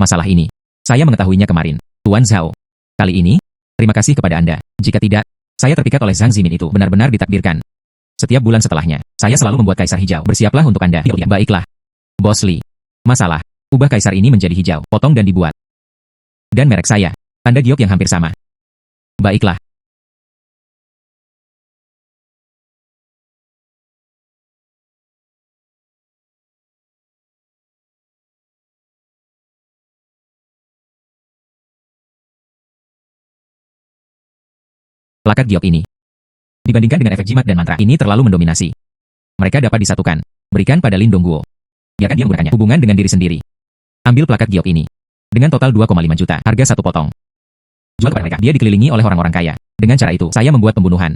S1: Masalah ini, saya mengetahuinya kemarin. Tuan Zhao. Kali ini, terima kasih kepada Anda. Jika tidak, saya terpikat oleh Zhang Zimin itu benar-benar ditakdirkan. Setiap bulan setelahnya, saya selalu membuat kaisar hijau. Bersiaplah untuk Anda. Baiklah. Bos Lee. Masalah, ubah kaisar ini menjadi hijau, potong dan dibuat. Dan merek saya, tanda giok yang hampir sama. Baiklah. Plakat giok ini. Dibandingkan dengan efek jimat dan mantra, ini terlalu mendominasi. Mereka dapat disatukan. Berikan pada Lin Dongguo. Biarkan dia menggunakannya. Hubungan dengan diri sendiri. Ambil plakat giok ini. Dengan total 2,5 juta, harga satu potong. Jual kepada mereka. Dia dikelilingi oleh orang-orang kaya. Dengan cara itu, saya membuat pembunuhan.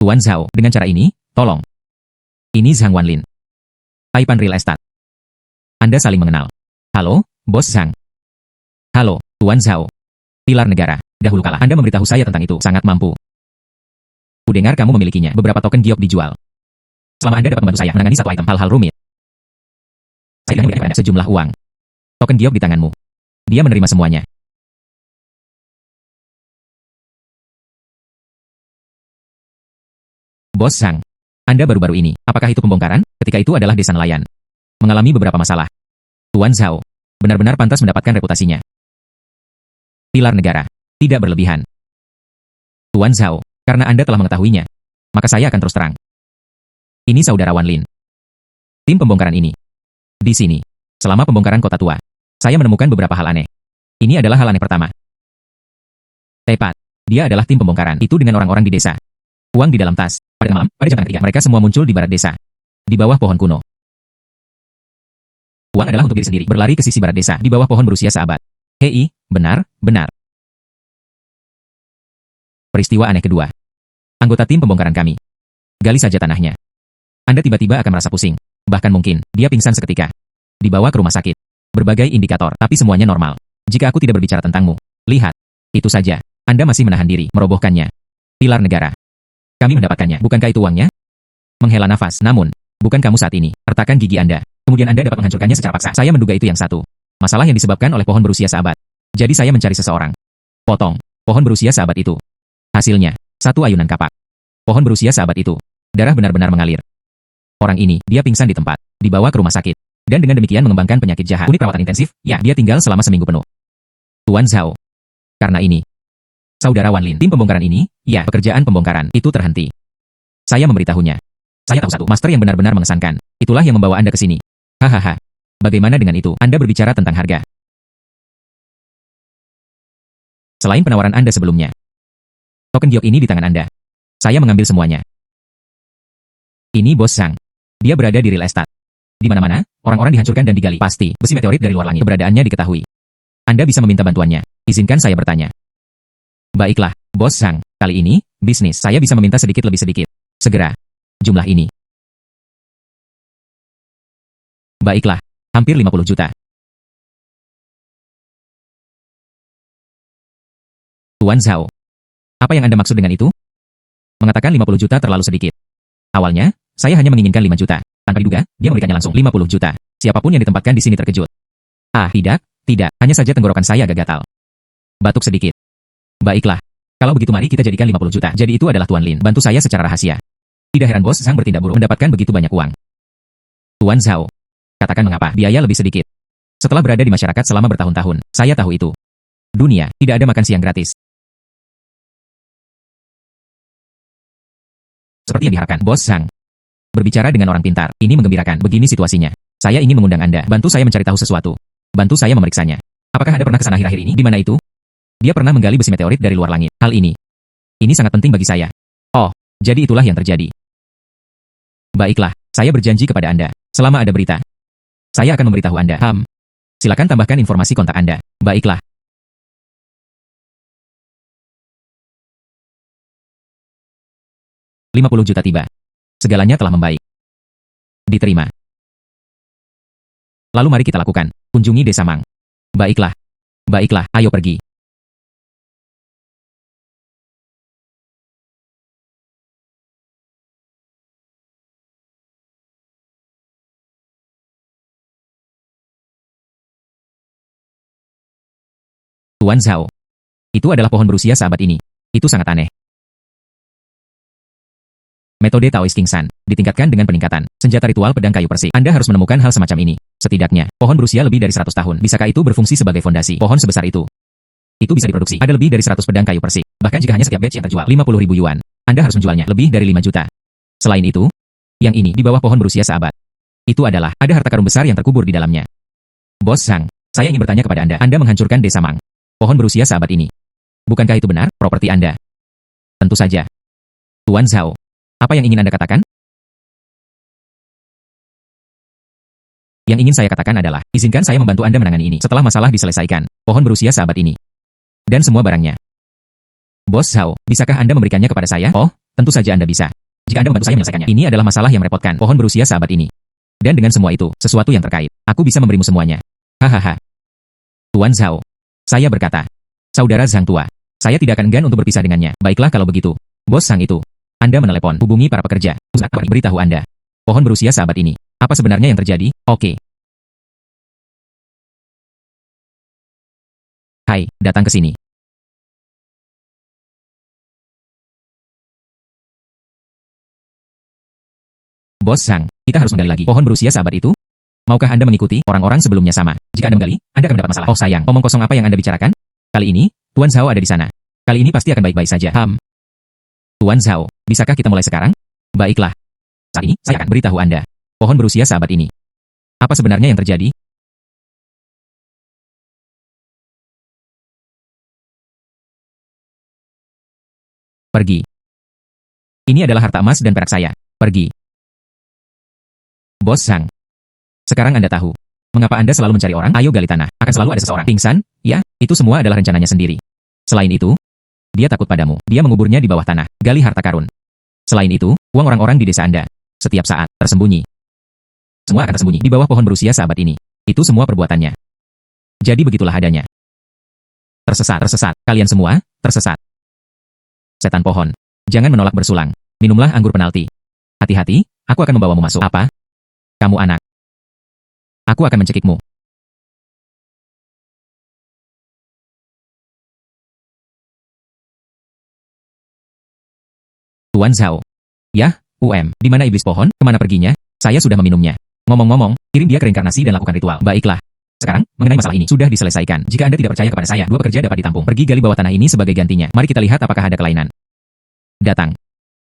S1: Tuan Zhao, dengan cara ini, tolong. Ini Zhang Wanlin. Taipan Real Estate. Anda saling mengenal. Halo, Bos Zhang. Halo, Tuan Zhao. Pilar negara. Dahulu kala Anda memberitahu saya tentang itu. Sangat mampu. Kudengar kamu memilikinya. Beberapa token giok dijual. Selama Anda dapat membantu saya menangani satu item hal-hal rumit, saya akan memberikan Anda sejumlah uang. Token giok di tanganmu. Dia menerima semuanya. Bos Zhang. Anda baru-baru ini, apakah itu pembongkaran? Ketika itu adalah desa nelayan. Mengalami beberapa masalah. Tuan Zhao. Benar-benar pantas mendapatkan reputasinya. Pilar negara. Tidak berlebihan. Tuan Zhao, karena Anda telah mengetahuinya, maka saya akan terus terang. Ini saudara Wanlin. Tim pembongkaran ini. Di sini, selama pembongkaran kota tua, saya menemukan beberapa hal aneh. Ini adalah hal aneh pertama. Tepat. Dia adalah tim pembongkaran. Itu dengan orang-orang di desa. Uang di dalam tas. Pada malam, pada jam ketiga, mereka semua muncul di barat desa. Di bawah pohon kuno. Uang adalah untuk diri sendiri. Berlari ke sisi barat desa, di bawah pohon berusia seabad. Hei, benar, benar. Peristiwa aneh kedua. Anggota tim pembongkaran kami. Gali saja tanahnya. Anda tiba-tiba akan merasa pusing. Bahkan mungkin, dia pingsan seketika. Dibawa ke rumah sakit. Berbagai indikator, tapi semuanya normal. Jika aku tidak berbicara tentangmu, lihat. Itu saja. Anda masih menahan diri, merobohkannya. Pilar negara. Kami mendapatkannya. Bukankah itu uangnya? Menghela nafas. Namun, bukan kamu saat ini. Retakkan gigi Anda. Kemudian Anda dapat menghancurkannya secara paksa. Saya menduga itu yang satu. Masalah yang disebabkan oleh pohon berusia seabad. Jadi saya mencari seseorang. Potong. Pohon berusia seabad itu. Hasilnya, satu ayunan kapak. Pohon berusia seabad itu. Darah benar-benar mengalir. Orang ini, dia pingsan di tempat. Dibawa ke rumah sakit. Dan dengan demikian mengembangkan penyakit jahat. Unit perawatan intensif? Ya, dia tinggal selama seminggu penuh. Tuan Zhao. Karena ini. Saudara Wanlin, tim pembongkaran ini, ya, pekerjaan pembongkaran, itu terhenti. Saya memberitahunya. Saya tahu satu, master yang benar-benar mengesankan. Itulah yang membawa Anda ke sini. Hahaha. Bagaimana dengan itu? Anda berbicara tentang harga. Selain penawaran Anda sebelumnya. Token giok ini di tangan Anda. Saya mengambil semuanya. Ini Bos Zhang. Dia berada di real estate. Di mana-mana, orang-orang dihancurkan dan digali. Pasti, besi meteorit dari luar langit. Keberadaannya diketahui. Anda bisa meminta bantuannya. Izinkan saya bertanya. Baiklah, Bos Zhang. Kali ini, bisnis. Saya bisa meminta sedikit lebih sedikit. Segera. Jumlah ini. Baiklah, hampir 50 juta. Tuan Zhao. Apa yang Anda maksud dengan itu? Mengatakan 50 juta terlalu sedikit. Awalnya, saya hanya menginginkan 5 juta. Tanpa diduga, dia memberikannya langsung 50 juta. Siapapun yang ditempatkan di sini terkejut. Ah, tidak, tidak. Hanya saja tenggorokan saya agak gatal. Batuk sedikit. Baiklah. Kalau begitu mari kita jadikan 50 juta. Jadi itu adalah Tuan Lin. Bantu saya secara rahasia. Tidak heran Bos Zhang bertindak buruk mendapatkan begitu banyak uang. Tuan Zhao. Katakan mengapa biaya lebih sedikit. Setelah berada di masyarakat selama bertahun-tahun, saya tahu itu. Dunia, tidak ada makan siang gratis. Seperti yang diharapkan, Bos Zhang. Berbicara dengan orang pintar, ini menggembirakan. Begini situasinya. Saya ingin mengundang Anda. Bantu saya mencari tahu sesuatu. Bantu saya memeriksanya. Apakah Anda pernah ke sana akhir-akhir ini? Di mana itu? Dia pernah menggali besi meteorit dari luar langit. Hal ini. Ini sangat penting bagi saya. Oh, jadi itulah yang terjadi. Baiklah, saya berjanji kepada Anda. Selama ada berita, saya akan memberitahu Anda. Silakan tambahkan informasi kontak Anda. Baiklah. $50 juta tiba. Segalanya telah membaik. Diterima. Lalu mari kita lakukan. Kunjungi Desa Mang. Baiklah. Baiklah, ayo pergi. Tuan Zhao. Itu adalah pohon berusia seabad ini. Itu sangat aneh. Metode Taoist King San ditingkatkan dengan peningkatan senjata ritual pedang kayu persik. Anda harus menemukan hal semacam ini. Setidaknya, pohon berusia lebih dari 100 tahun. Bisakah itu berfungsi sebagai fondasi? Pohon sebesar itu. Itu bisa diproduksi. Ada lebih dari 100 pedang kayu persik. Bahkan jika hanya setiap batch yang terjual 50.000 yuan, Anda harus menjualnya lebih dari 5 juta. Selain itu, yang ini di bawah pohon berusia seabad. Itu adalah, ada harta karun besar yang terkubur di dalamnya. Bos Zhang, saya ingin bertanya kepada Anda. Anda menghancurkan Desa Mang. Pohon berusia seabad ini. Bukankah itu benar, properti Anda? Tentu saja. Tuan Zhao, apa yang ingin Anda katakan? Yang ingin saya katakan adalah, izinkan saya membantu Anda menangani ini setelah masalah diselesaikan. Pohon berusia sahabat ini. Dan semua barangnya. Bos Zhao, bisakah Anda memberikannya kepada saya? Oh, tentu saja Anda bisa. Jika Anda membantu saya menyelesaikannya, ini adalah masalah yang merepotkan. Pohon berusia sahabat ini. Dan dengan semua itu, sesuatu yang terkait. Aku bisa memberimu semuanya. Hahaha. Tuan Zhao. Saya berkata. Saudara Zhang tua. Saya tidak akan enggan untuk berpisah dengannya. Baiklah kalau begitu. Bos Zhang itu. Anda menelepon. Hubungi para pekerja. Beritahu Anda. Pohon berusia sahabat ini. Apa sebenarnya yang terjadi? Oke. Hai, datang ke sini. Bos Zhang, kita harus menggali lagi. Pohon berusia sahabat itu? Maukah Anda mengikuti? Orang-orang sebelumnya sama. Jika Anda menggali, Anda akan mendapat masalah. Oh sayang, omong kosong apa yang Anda bicarakan? Kali ini, Tuan Zhao ada di sana. Kali ini pasti akan baik-baik saja. Tuan Zhao, bisakah kita mulai sekarang? Baiklah. Saat ini, saya akan beritahu Anda. Pohon berusia sahabat ini. Apa sebenarnya yang terjadi? Pergi. Ini adalah harta emas dan perak saya. Pergi. Bos Zhang. Sekarang Anda tahu. Mengapa Anda selalu mencari orang? Ayo gali tanah. Akan selalu ada seseorang. Pingsan? Ya, itu semua adalah rencananya sendiri. Selain itu, dia takut padamu. Dia menguburnya di bawah tanah. Gali harta karun. Selain itu, uang orang-orang di desa Anda. Setiap saat, tersembunyi. Semua akan tersembunyi di bawah pohon berusia sahabat ini. Itu semua perbuatannya. Jadi begitulah adanya. Tersesat, tersesat. Kalian semua, tersesat. Setan pohon. Jangan menolak bersulang. Minumlah anggur penalti. Hati-hati, aku akan membawamu masuk. Apa? Kamu anak. Aku akan mencekikmu. Tuan Zhao. Yah, di mana iblis pohon? Kemana perginya? Saya sudah meminumnya. Ngomong-ngomong, kirim dia ke reinkarnasi dan lakukan ritual. Baiklah. Sekarang, mengenai masalah ini, sudah diselesaikan. Jika Anda tidak percaya kepada saya, 2 pekerja dapat ditampung. Pergi gali bawah tanah ini sebagai gantinya. Mari kita lihat apakah ada kelainan. Datang.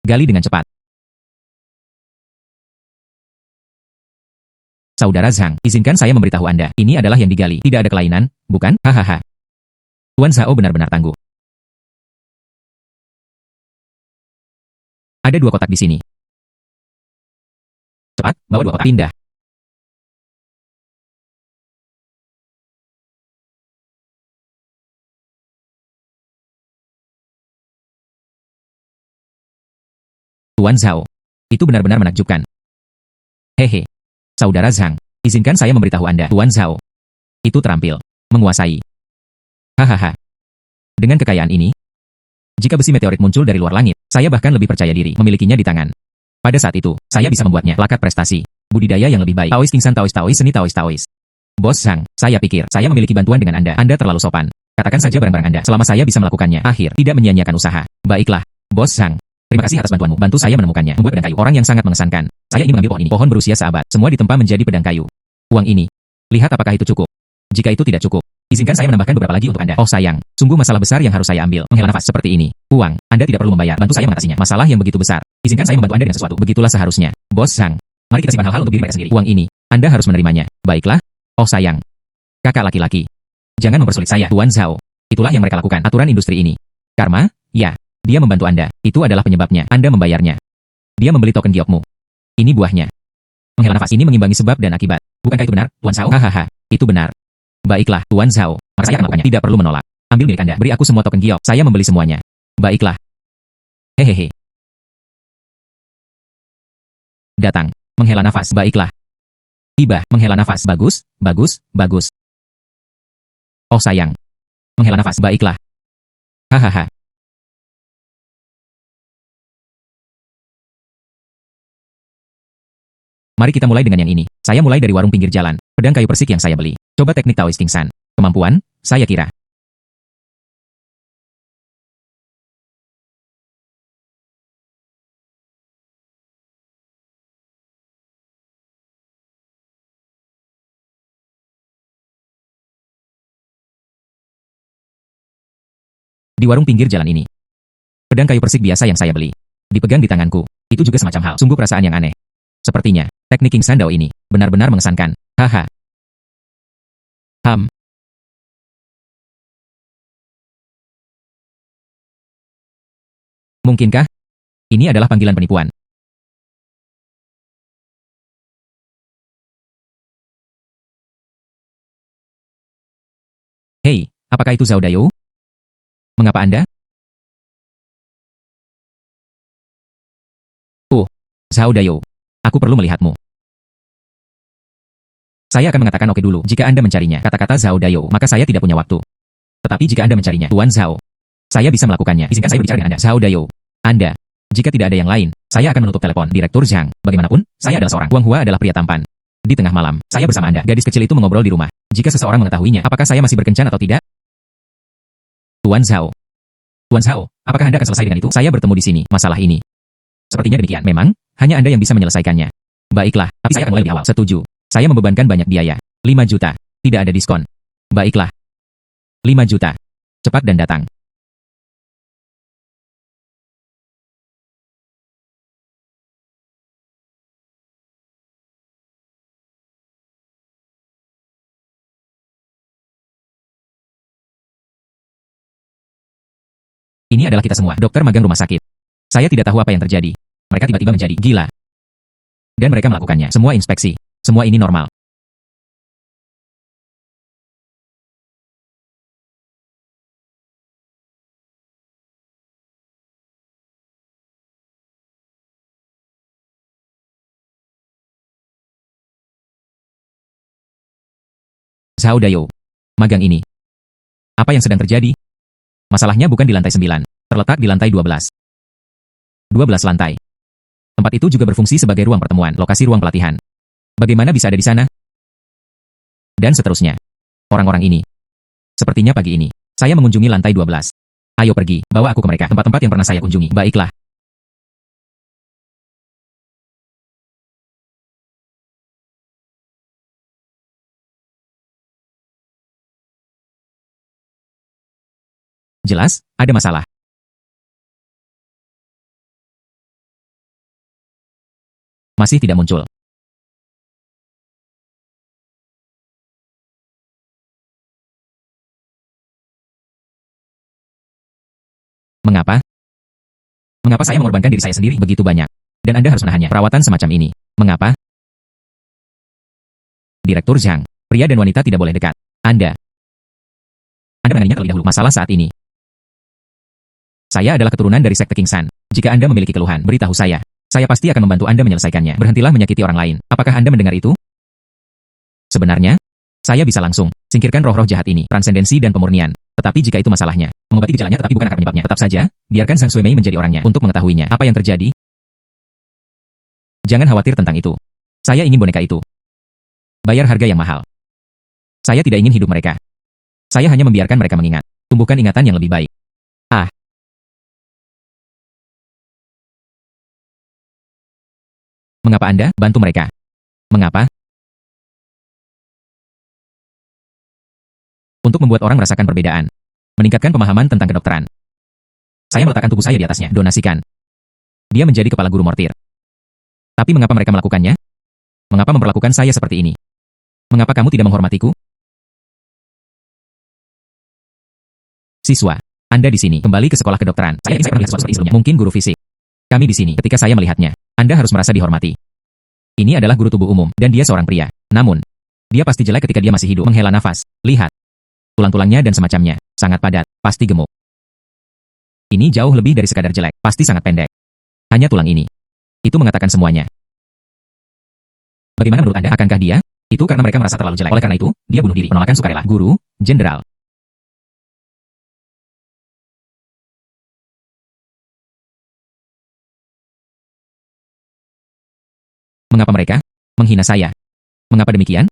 S1: Gali dengan cepat. Saudara Zhang, izinkan saya memberitahu Anda. Ini adalah yang digali. Tidak ada kelainan, bukan? Hahaha. Tuan Zhao benar-benar tangguh. Ada 2 kotak di sini. Cepat, bawa 2 kotak. Pindah. Tuan Zhao. Itu benar-benar menakjubkan. Hehe. Saudara Zhang, izinkan saya memberitahu Anda. Tuan Zhao. Itu terampil. Menguasai. Hahaha. Dengan kekayaan ini, jika besi meteorit muncul dari luar langit, saya bahkan lebih percaya diri memilikinya di tangan. Pada saat itu, saya bisa membuatnya plakat prestasi. Budidaya yang lebih baik. Taois Kingsan Taois Seni Taois. Bos Zhang, saya pikir saya memiliki bantuan dengan Anda. Anda terlalu sopan. Katakan saja barang-barang Anda selama saya bisa melakukannya. Akhir, tidak menyia-nyiakan usaha. Baiklah, Bos Zhang. Terima kasih atas bantuanmu. Bantu saya menemukannya. Membuat pedang kayu. Orang yang sangat mengesankan. Saya ingin mengambil pohon ini. Pohon berusia sahabat. Semua ditempa menjadi pedang kayu. Uang ini. Lihat apakah itu cukup. Jika itu tidak cukup, izinkan saya menambahkan beberapa lagi untuk Anda. Oh sayang, sungguh masalah besar yang harus saya ambil. Menghela nafas seperti ini. Uang, Anda tidak perlu membayar. Bantu saya mengatasinya. Masalah yang begitu besar. Izinkan saya membantu Anda dengan sesuatu. Begitulah seharusnya. Bos Zhang. Mari kita simpan hal-hal untuk diri mereka sendiri. Uang ini, Anda harus menerimanya. Baiklah. Oh sayang. Kakak laki-laki. Jangan mempersulit saya. Tuan Zhao. Itulah yang mereka lakukan. Aturan industri ini. Karma? Ya. Dia membantu Anda. Itu adalah penyebabnya. Anda membayarnya. Dia membeli token giokmu. Ini buahnya. Menghela nafas ini mengimbangi sebab dan akibat. Bukankah itu benar, Tuan Zhao? Hahaha. Itu benar. Baiklah, Tuan Zhao. Maka saya akan melakukannya. Tidak perlu menolak. Ambil milik Anda. Beri aku semua token giok. Saya membeli semuanya. Baiklah. Hehehe. Datang. Menghela nafas. Baiklah. Tiba. Menghela nafas. Bagus, bagus, bagus. Oh sayang. Menghela nafas. Baiklah. Hahaha. Mari kita mulai dengan yang ini. Saya mulai dari warung pinggir jalan. Pedang kayu persik yang saya beli. Coba teknik Taois Kingsan. Kemampuan, saya kira. Di warung pinggir jalan ini. Pedang kayu persik biasa yang saya beli. Dipegang di tanganku. Itu juga semacam hal. Sungguh perasaan yang aneh. Sepertinya, teknik King Sandao ini benar-benar mengesankan. Haha. Mungkinkah? Ini adalah panggilan penipuan. Hei, apakah itu Zhao Dayou? Mengapa Anda? Zhao Dayou. Aku perlu melihatmu. Saya akan mengatakan oke dulu jika Anda mencarinya. Kata-kata Zhao Dayou, maka saya tidak punya waktu. Tetapi jika Anda mencarinya, Tuan Zhao, saya bisa melakukannya. Izinkan saya berbicara dengan Anda. Zhao Dayou. Anda. Jika tidak ada yang lain, saya akan menutup telepon. Direktur Zhang. Bagaimanapun, saya adalah seorang. Guang Hua adalah pria tampan. Di tengah malam, saya bersama Anda. Gadis kecil itu mengobrol di rumah. Jika seseorang mengetahuinya, apakah saya masih berkencan atau tidak? Tuan Zhao. Tuan Zhao, apakah Anda akan selesai dengan itu? Saya bertemu di sini, masalah ini. Sepertinya demikian. Memang, hanya Anda yang bisa menyelesaikannya. Baiklah, tapi saya akan mulai lebih awal. Setuju. Saya membebankan banyak biaya. 5 juta. Tidak ada diskon. Baiklah. 5 juta. Cepat dan datang. Ini adalah kita semua, dokter magang rumah sakit. Saya tidak tahu apa yang terjadi. Mereka tiba-tiba menjadi gila. Dan mereka melakukannya. Semua inspeksi. Semua ini normal. Zhao Dayou. Magang ini. Apa yang sedang terjadi? Masalahnya bukan di lantai 9. Terletak di lantai 12. 12 lantai. Tempat itu juga berfungsi sebagai ruang pertemuan, lokasi ruang pelatihan. Bagaimana bisa ada di sana? Dan seterusnya. Orang-orang ini. Sepertinya pagi ini, saya mengunjungi lantai 12. Ayo pergi, bawa aku ke mereka, tempat-tempat yang pernah saya kunjungi. Baiklah. Jelas, ada masalah. Masih tidak muncul. Mengapa? Mengapa saya mengorbankan diri saya sendiri begitu banyak? Dan Anda harus menahannya. Perawatan semacam ini. Mengapa? Direktur Zhang. Pria dan wanita tidak boleh dekat. Anda menanganinya terlebih dahulu. Masalah saat ini. Saya adalah keturunan dari sekte King San. Jika Anda memiliki keluhan, beritahu saya. Saya pasti akan membantu Anda menyelesaikannya. Berhentilah menyakiti orang lain. Apakah Anda mendengar itu? Sebenarnya, saya bisa langsung singkirkan roh-roh jahat ini, transendensi dan pemurnian. Tetapi jika itu masalahnya, mengobati gejalanya tetapi bukan akar penyebabnya. Tetap saja, biarkan Zhang Suimei menjadi orangnya untuk mengetahuinya. Apa yang terjadi? Jangan khawatir tentang itu. Saya ingin boneka itu. Bayar harga yang mahal. Saya tidak ingin hidup mereka. Saya hanya membiarkan mereka mengingat. Tumbuhkan ingatan yang lebih baik. Ah, mengapa Anda bantu mereka? Mengapa? Untuk membuat orang merasakan perbedaan. Meningkatkan pemahaman tentang kedokteran. Saya meletakkan tubuh saya di atasnya. Donasikan. Dia menjadi kepala guru mortir. Tapi mengapa mereka melakukannya? Mengapa memperlakukan saya seperti ini? Mengapa kamu tidak menghormatiku? Siswa, Anda di sini. Kembali ke sekolah kedokteran. Saya pernah lihat sesuatu seperti sebelumnya. Mungkin guru fisik. Kami di sini. Ketika saya melihatnya, Anda harus merasa dihormati. Ini adalah guru tubuh umum, dan dia seorang pria. Namun, dia pasti jelek ketika dia masih hidup. Menghela nafas. Lihat. Tulang-tulangnya dan semacamnya. Sangat padat. Pasti gemuk. Ini jauh lebih dari sekadar jelek. Pasti sangat pendek. Hanya tulang ini. Itu mengatakan semuanya. Bagaimana menurut Anda? Akankah dia? Itu karena mereka merasa terlalu jelek. Oleh karena itu, dia bunuh diri. Penolakan sukarela. Guru, jenderal. Mengapa mereka menghina saya? Mengapa demikian?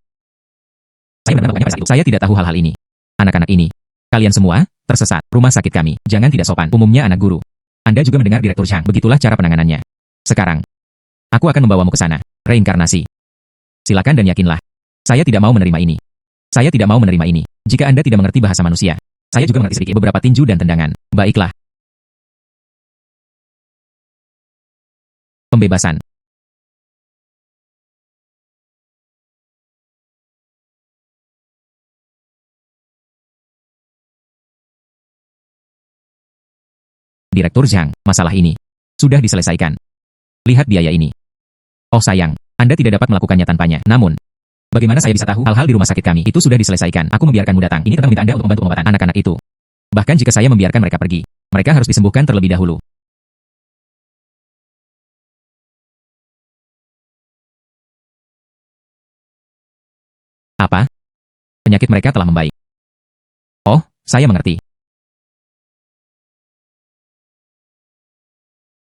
S1: Saya benar melakukannya pada saat itu. Saya tidak tahu hal-hal ini. Anak-anak ini. Kalian semua, tersesat. Rumah sakit kami. Jangan tidak sopan. Umumnya anak guru. Anda juga mendengar Direktur Zhang. Begitulah cara penanganannya. Sekarang, aku akan membawamu ke sana. Reinkarnasi. Silakan dan yakinlah. Saya tidak mau menerima ini. Saya tidak mau menerima ini. Jika Anda tidak mengerti bahasa manusia, saya juga mengerti sedikit beberapa tinju dan tendangan. Baiklah. Pembebasan. Direktur Zhang, masalah ini sudah diselesaikan. Lihat biaya ini. Oh sayang, Anda tidak dapat melakukannya tanpanya. Namun, bagaimana saya bisa tahu hal-hal di rumah sakit kami? Itu sudah diselesaikan. Aku membiarkanmu datang. Ini tentang minta Anda untuk membantu pengobatan anak-anak itu. Bahkan jika saya membiarkan mereka pergi, mereka harus disembuhkan terlebih dahulu. Apa? Penyakit mereka telah membaik. Oh, saya mengerti.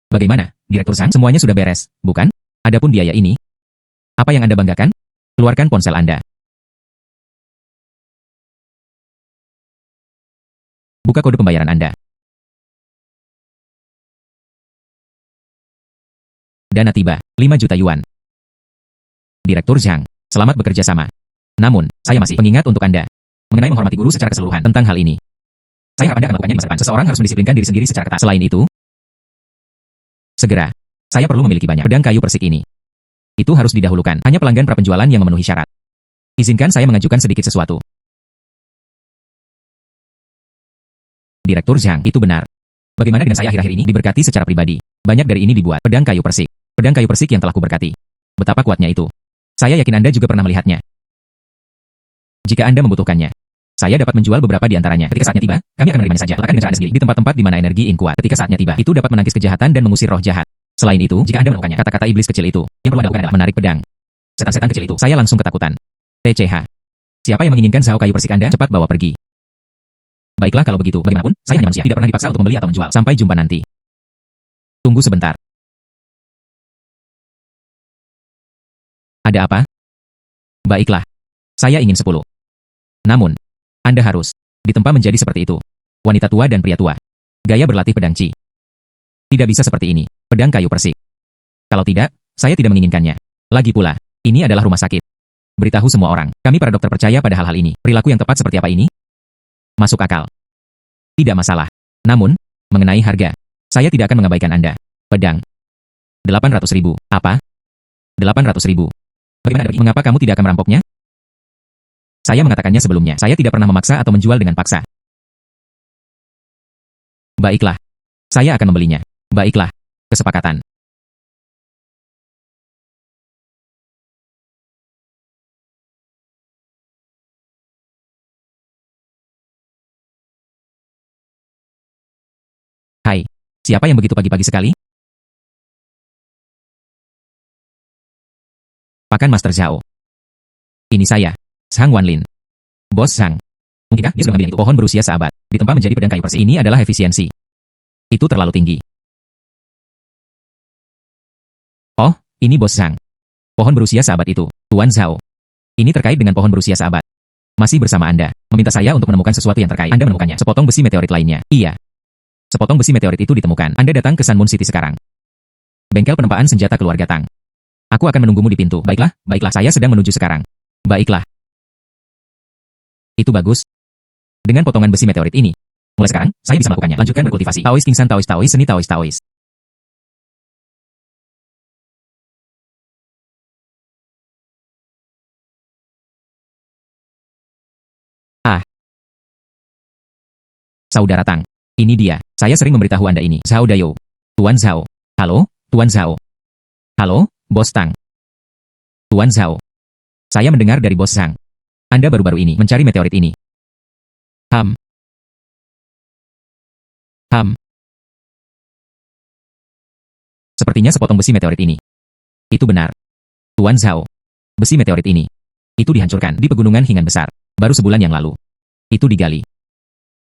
S1: Bagaimana, Direktur Zhang? Semuanya sudah beres, bukan? Adapun biaya ini, apa yang Anda banggakan? Keluarkan ponsel Anda. Buka kode pembayaran Anda. Dana tiba, 5 juta yuan. Direktur Zhang, selamat bekerja sama. Namun, saya masih pengingat untuk Anda. Mengenai menghormati guru secara keseluruhan tentang hal ini. Saya harap Anda akan melakukannya di masa depan. Seseorang harus mendisiplinkan diri sendiri secara ketat. Selain itu, segera, saya perlu memiliki banyak pedang kayu persik ini. Itu harus didahulukan. Hanya pelanggan prapenjualan yang memenuhi syarat. Izinkan saya mengajukan sedikit sesuatu. Direktur Zhang, itu benar. Bagaimana dengan saya akhir-akhir ini diberkati secara pribadi? Banyak dari ini dibuat pedang kayu persik. Pedang kayu persik yang telah kuberkati. Betapa kuatnya itu. Saya yakin Anda juga pernah melihatnya. Jika Anda membutuhkannya, saya dapat menjual beberapa di antaranya. Ketika saatnya tiba, kami akan menerimanya saja. Letakkan dengan cara Anda sendiri di tempat-tempat di mana energi in kuat. Ketika saatnya tiba, itu dapat menangkis kejahatan dan mengusir roh jahat. Selain itu, jika Anda menemukannya, kata-kata iblis kecil itu, yang perlu Anda lakukan adalah menarik pedang. Setan-setan kecil itu, saya langsung ketakutan. TCH. Siapa yang menginginkan Zhao kayu persik Anda, cepat bawa pergi. Baiklah kalau begitu, bagaimanapun, saya hanya manusia, tidak pernah dipaksa untuk membeli atau menjual. Sampai jumpa nanti. Tunggu sebentar. Ada apa? Baiklah. Saya ingin 10. Namun, Anda harus ditempa menjadi seperti itu. Wanita tua dan pria tua. Gaya berlatih pedang Ci. Tidak bisa seperti ini. Pedang kayu persik. Kalau tidak, saya tidak menginginkannya. Lagi pula, ini adalah rumah sakit. Beritahu semua orang, kami para dokter percaya pada hal-hal ini. Perilaku yang tepat seperti apa ini? Masuk akal. Tidak masalah. Namun, mengenai harga, saya tidak akan mengabaikan Anda. Pedang. 800.000. Apa? 800.000. Bagaimana? Mengapa kamu tidak akan merampoknya? Saya mengatakannya sebelumnya. Saya tidak pernah memaksa atau menjual dengan paksa. Baiklah. Saya akan membelinya. Baiklah. Kesepakatan. Hai. Siapa yang begitu pagi-pagi sekali? Pakan Master Zhao. Ini saya, Zhang Wanlin. Bos Zhang. Mungkinkah dia sudah mengambil itu pohon berusia seabad, ditempa menjadi pedang kayu persik? Ini adalah efisiensi. Itu terlalu tinggi. Oh, ini Bos Zhang. Pohon berusia seabad itu, Tuan Zhao. Ini terkait dengan pohon berusia seabad. Masih bersama Anda, meminta saya untuk menemukan sesuatu yang terkait. Anda menemukannya, sepotong besi meteorit lainnya. Iya. Sepotong besi meteorit itu ditemukan. Anda datang ke Sun Moon City sekarang. Bengkel penempaan senjata keluarga Tang. Aku akan menunggumu di pintu. Baiklah, baiklah, saya sedang menuju sekarang. Baiklah. Itu bagus. Dengan potongan besi meteorit ini, mulai sekarang, saya bisa melakukannya. Lanjutkan berkultivasi. Taois Kingsan Taois Taois Seni Taois Taois. Ah. Saudara Tang. Ini dia. Saya sering memberitahu Anda ini. Zhao Dayo. Tuan Zhao. Halo, Tuan Zhao. Halo, Bos Tang. Tuan Zhao. Saya mendengar dari Bos Zhang. Anda baru-baru ini mencari meteorit ini. Ham. Ham. Sepertinya sepotong besi meteorit ini. Itu benar. Tuan Zhao. Besi meteorit ini. Itu dihancurkan di pegunungan Hingan besar. Baru sebulan yang lalu. Itu digali.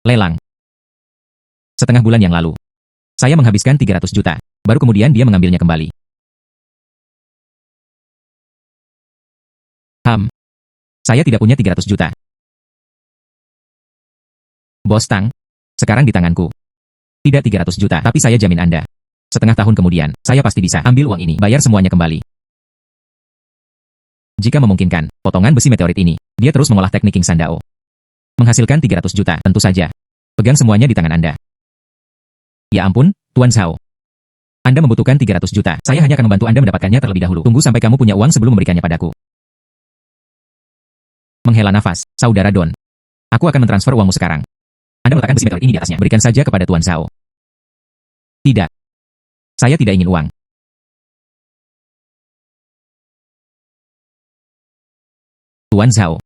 S1: Lelang. Setengah bulan yang lalu. Saya menghabiskan 300 juta. Baru kemudian dia mengambilnya kembali. Ham. Saya tidak punya 300 juta. Bos Tang. Sekarang di tanganku. Tidak 300 juta, tapi saya jamin Anda. Setengah tahun kemudian, saya pasti bisa ambil uang ini, bayar semuanya kembali. Jika memungkinkan, potongan besi meteorit ini, dia terus mengolah teknik King Sandao. Menghasilkan 300 juta, tentu saja. Pegang semuanya di tangan Anda. Ya ampun, Tuan Zhao. Anda membutuhkan 300 juta. Saya hanya akan membantu Anda mendapatkannya terlebih dahulu. Tunggu sampai kamu punya uang sebelum memberikannya padaku. Menghela nafas, Saudara Don. Aku akan mentransfer uangmu sekarang. Anda meletakkan besi meteorit ini di atasnya. Berikan saja kepada Tuan Zhao. Tidak. Saya tidak ingin uang. Tuan Zhao.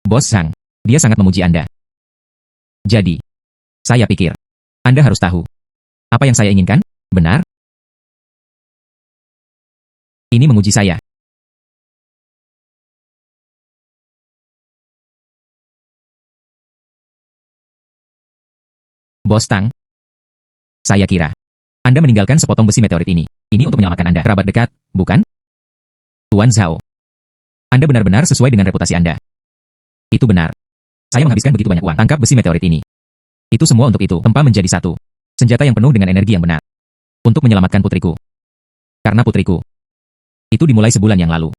S1: Bos Zhang, dia sangat memuji Anda. Jadi, saya pikir, Anda harus tahu. Apa yang saya inginkan? Benar? Ini menguji saya. Bos Tang, saya kira, Anda meninggalkan sepotong besi meteorit ini. Ini untuk menyelamatkan Anda. Kerabat dekat, bukan? Tuan Zhao, Anda benar-benar sesuai dengan reputasi Anda. Itu benar. Saya menghabiskan begitu banyak uang tangkap besi meteorit ini. Itu semua untuk itu. Tempa menjadi satu. Senjata yang penuh dengan energi yang benar. Untuk menyelamatkan putriku. Karena putriku. Itu dimulai sebulan yang lalu.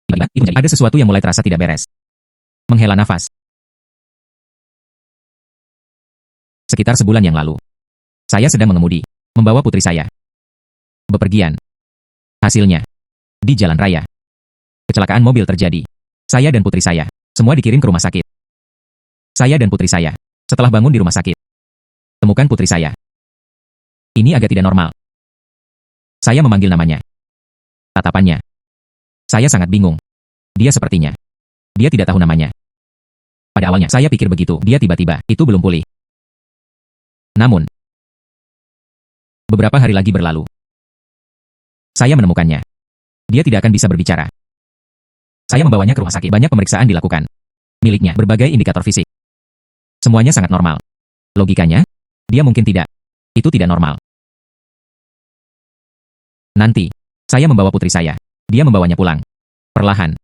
S1: Tiba-tiba, ada sesuatu yang mulai terasa tidak beres. Menghela nafas. Sekitar sebulan yang lalu. Saya sedang mengemudi. Membawa putri saya. Bepergian. Hasilnya. Di jalan raya. Kecelakaan mobil terjadi. Saya dan putri saya. Semua dikirim ke rumah sakit. Saya dan putri saya. Setelah bangun di rumah sakit. Temukan putri saya. Ini agak tidak normal. Saya memanggil namanya. Tatapannya. Saya sangat bingung. Dia sepertinya. Dia tidak tahu namanya. Pada awalnya, saya pikir begitu. Dia tiba-tiba, itu belum pulih. Namun, beberapa hari lagi berlalu. Saya menemukannya. Dia tidak akan bisa berbicara. Saya membawanya ke rumah sakit. Banyak pemeriksaan dilakukan. Miliknya, berbagai indikator fisik. Semuanya sangat normal. Logikanya, dia mungkin tidak. Itu tidak normal. Nanti, saya membawa putri saya. Dia membawanya pulang. Perlahan.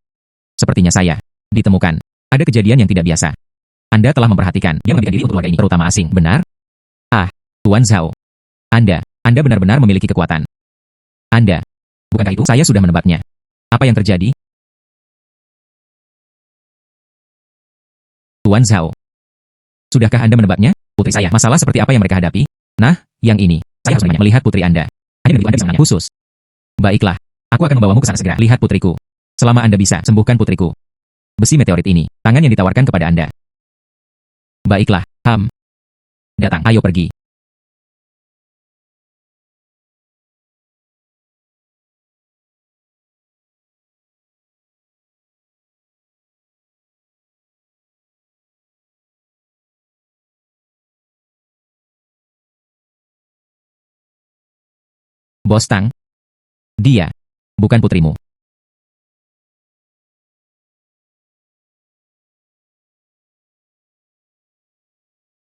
S1: Sepertinya saya. Ditemukan. Ada kejadian yang tidak biasa. Anda telah memperhatikan. Dia memberikan diri untuk keluarga ini, terutama asing. Benar? Ah, Tuan Zhao. Anda benar-benar memiliki kekuatan. Anda. Bukankah itu? Saya sudah menebaknya. Apa yang terjadi? Tuan Zhao. Sudahkah Anda menebaknya? Putri saya. Masalah seperti apa yang mereka hadapi? Nah, yang ini. Saya harus melihat putri Anda. Hanya begitu Anda bisa menanya. Khusus. Baiklah. Aku akan membawamu ke sana segera. Lihat putriku. Selama Anda bisa, sembuhkan putriku. Besi meteorit ini. Tangan yang ditawarkan kepada Anda. Baiklah. Datang. Ayo pergi. Bos Tang. Dia. Bukan putrimu.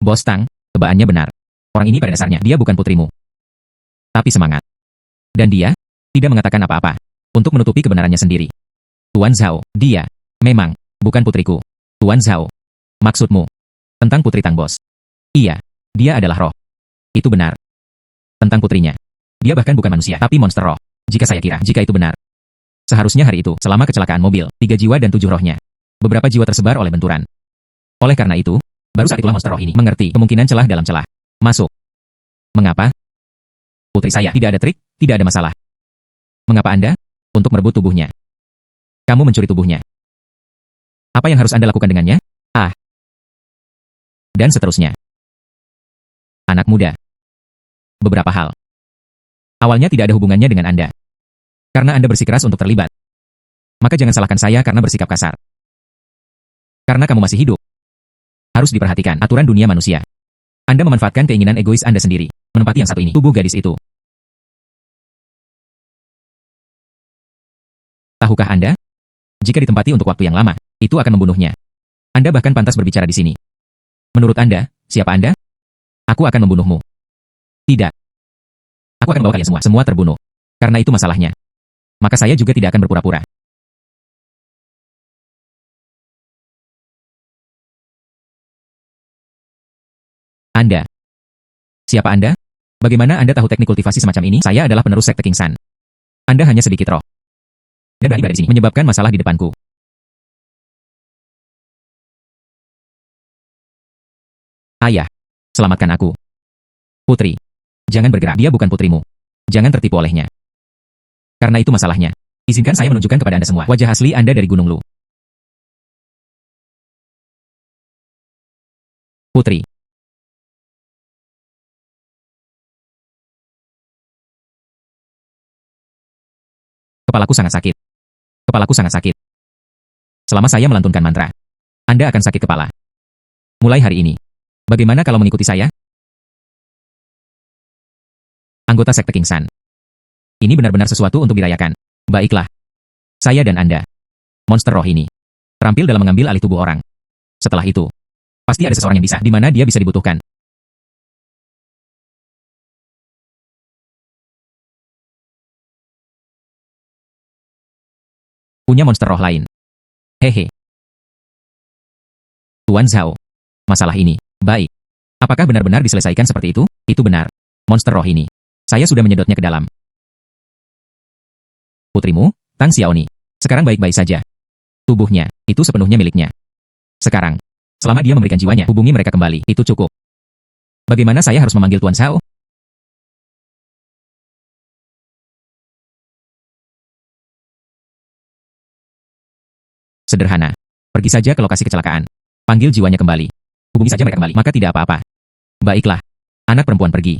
S1: Bos Tang, tebakannya benar. Orang ini pada dasarnya, dia bukan putrimu. Tapi semangat. Dan dia, tidak mengatakan apa-apa. Untuk menutupi kebenarannya sendiri. Tuan Zhao, dia, memang, bukan putriku. Tuan Zhao. Maksudmu, tentang putri Tang Bos. Iya, dia adalah roh. Itu benar. Tentang putrinya. Dia bahkan bukan manusia, tapi monster roh. Jika itu benar. Seharusnya hari itu, selama kecelakaan mobil, 3 jiwa dan 7 rohnya. Beberapa jiwa tersebar oleh benturan. Oleh karena itu, baru saat itulah monster roh ini mengerti kemungkinan celah dalam celah. Masuk. Mengapa? Putri saya, tidak ada trik, tidak ada masalah. Mengapa Anda? Untuk merebut tubuhnya. Kamu mencuri tubuhnya. Apa yang harus Anda lakukan dengannya? Dan seterusnya. Anak muda. Beberapa hal. Awalnya tidak ada hubungannya dengan Anda. Karena Anda bersikeras untuk terlibat. Maka jangan salahkan saya karena bersikap kasar. Karena kamu masih hidup. Harus diperhatikan aturan dunia manusia. Anda memanfaatkan keinginan egois Anda sendiri. Menempati yang satu ini, tubuh gadis itu. Tahukah Anda? Jika ditempati untuk waktu yang lama, itu akan membunuhnya. Anda bahkan pantas berbicara di sini. Menurut Anda, siapa Anda? Aku akan membunuhmu. Tidak. Aku akan bawa kalian semua terbunuh. Karena itu masalahnya. Maka saya juga tidak akan berpura-pura. Anda. Siapa Anda? Bagaimana Anda tahu teknik kultivasi semacam ini? Saya adalah penerus sekte King San. Anda hanya sedikit roh. Dan berada di sini menyebabkan masalah di depanku. Ayah, selamatkan aku. Putri, jangan bergerak. Dia bukan putrimu. Jangan tertipu olehnya. Karena itu masalahnya. Izinkan saya menunjukkan kepada Anda semua wajah asli Anda dari Gunung Lu. Putri. Kepalaku sangat sakit. Kepalaku sangat sakit. Selama saya melantunkan mantra, Anda akan sakit kepala. Mulai hari ini. Bagaimana kalau mengikuti saya? Anggota Sekte King San. Ini benar-benar sesuatu untuk dirayakan. Baiklah. Saya dan Anda, monster roh ini, terampil dalam mengambil alih tubuh orang. Setelah itu, pasti ada seseorang yang bisa, di mana dia bisa dibutuhkan. Punya monster roh lain. Hehe. Tuan Zhao. Masalah ini, baik. Apakah benar-benar diselesaikan seperti itu? Itu benar. Monster roh ini. Saya sudah menyedotnya ke dalam. Putrimu, Tang Xiaoni, sekarang baik-baik saja. Tubuhnya, itu sepenuhnya miliknya. Sekarang, selama dia memberikan jiwanya, hubungi mereka kembali, itu cukup. Bagaimana saya harus memanggil Tuan Zhao? Sederhana. Pergi saja ke lokasi kecelakaan. Panggil jiwanya kembali. Hubungi saja mereka kembali, maka tidak apa-apa. Baiklah. Anak perempuan pergi.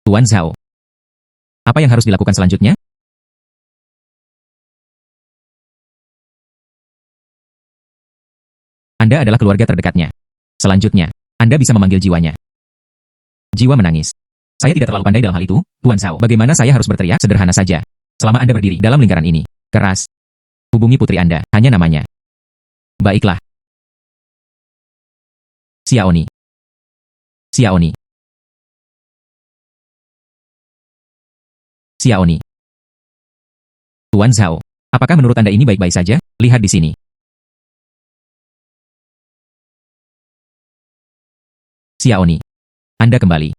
S1: Tuan Zhao. Apa yang harus dilakukan selanjutnya? Anda adalah keluarga terdekatnya. Selanjutnya, Anda bisa memanggil jiwanya. Jiwa menangis. Saya tidak terlalu pandai dalam hal itu, Tuan Zhao. Bagaimana saya harus berteriak? Sederhana saja. Selama Anda berdiri dalam lingkaran ini, keras. Hubungi putri Anda, hanya namanya. Baiklah. Xiaoni. Xiaoni. Xiaoni. Tuan Zhao, apakah menurut Anda ini baik-baik saja? Lihat di sini. Xiaoni. Anda kembali.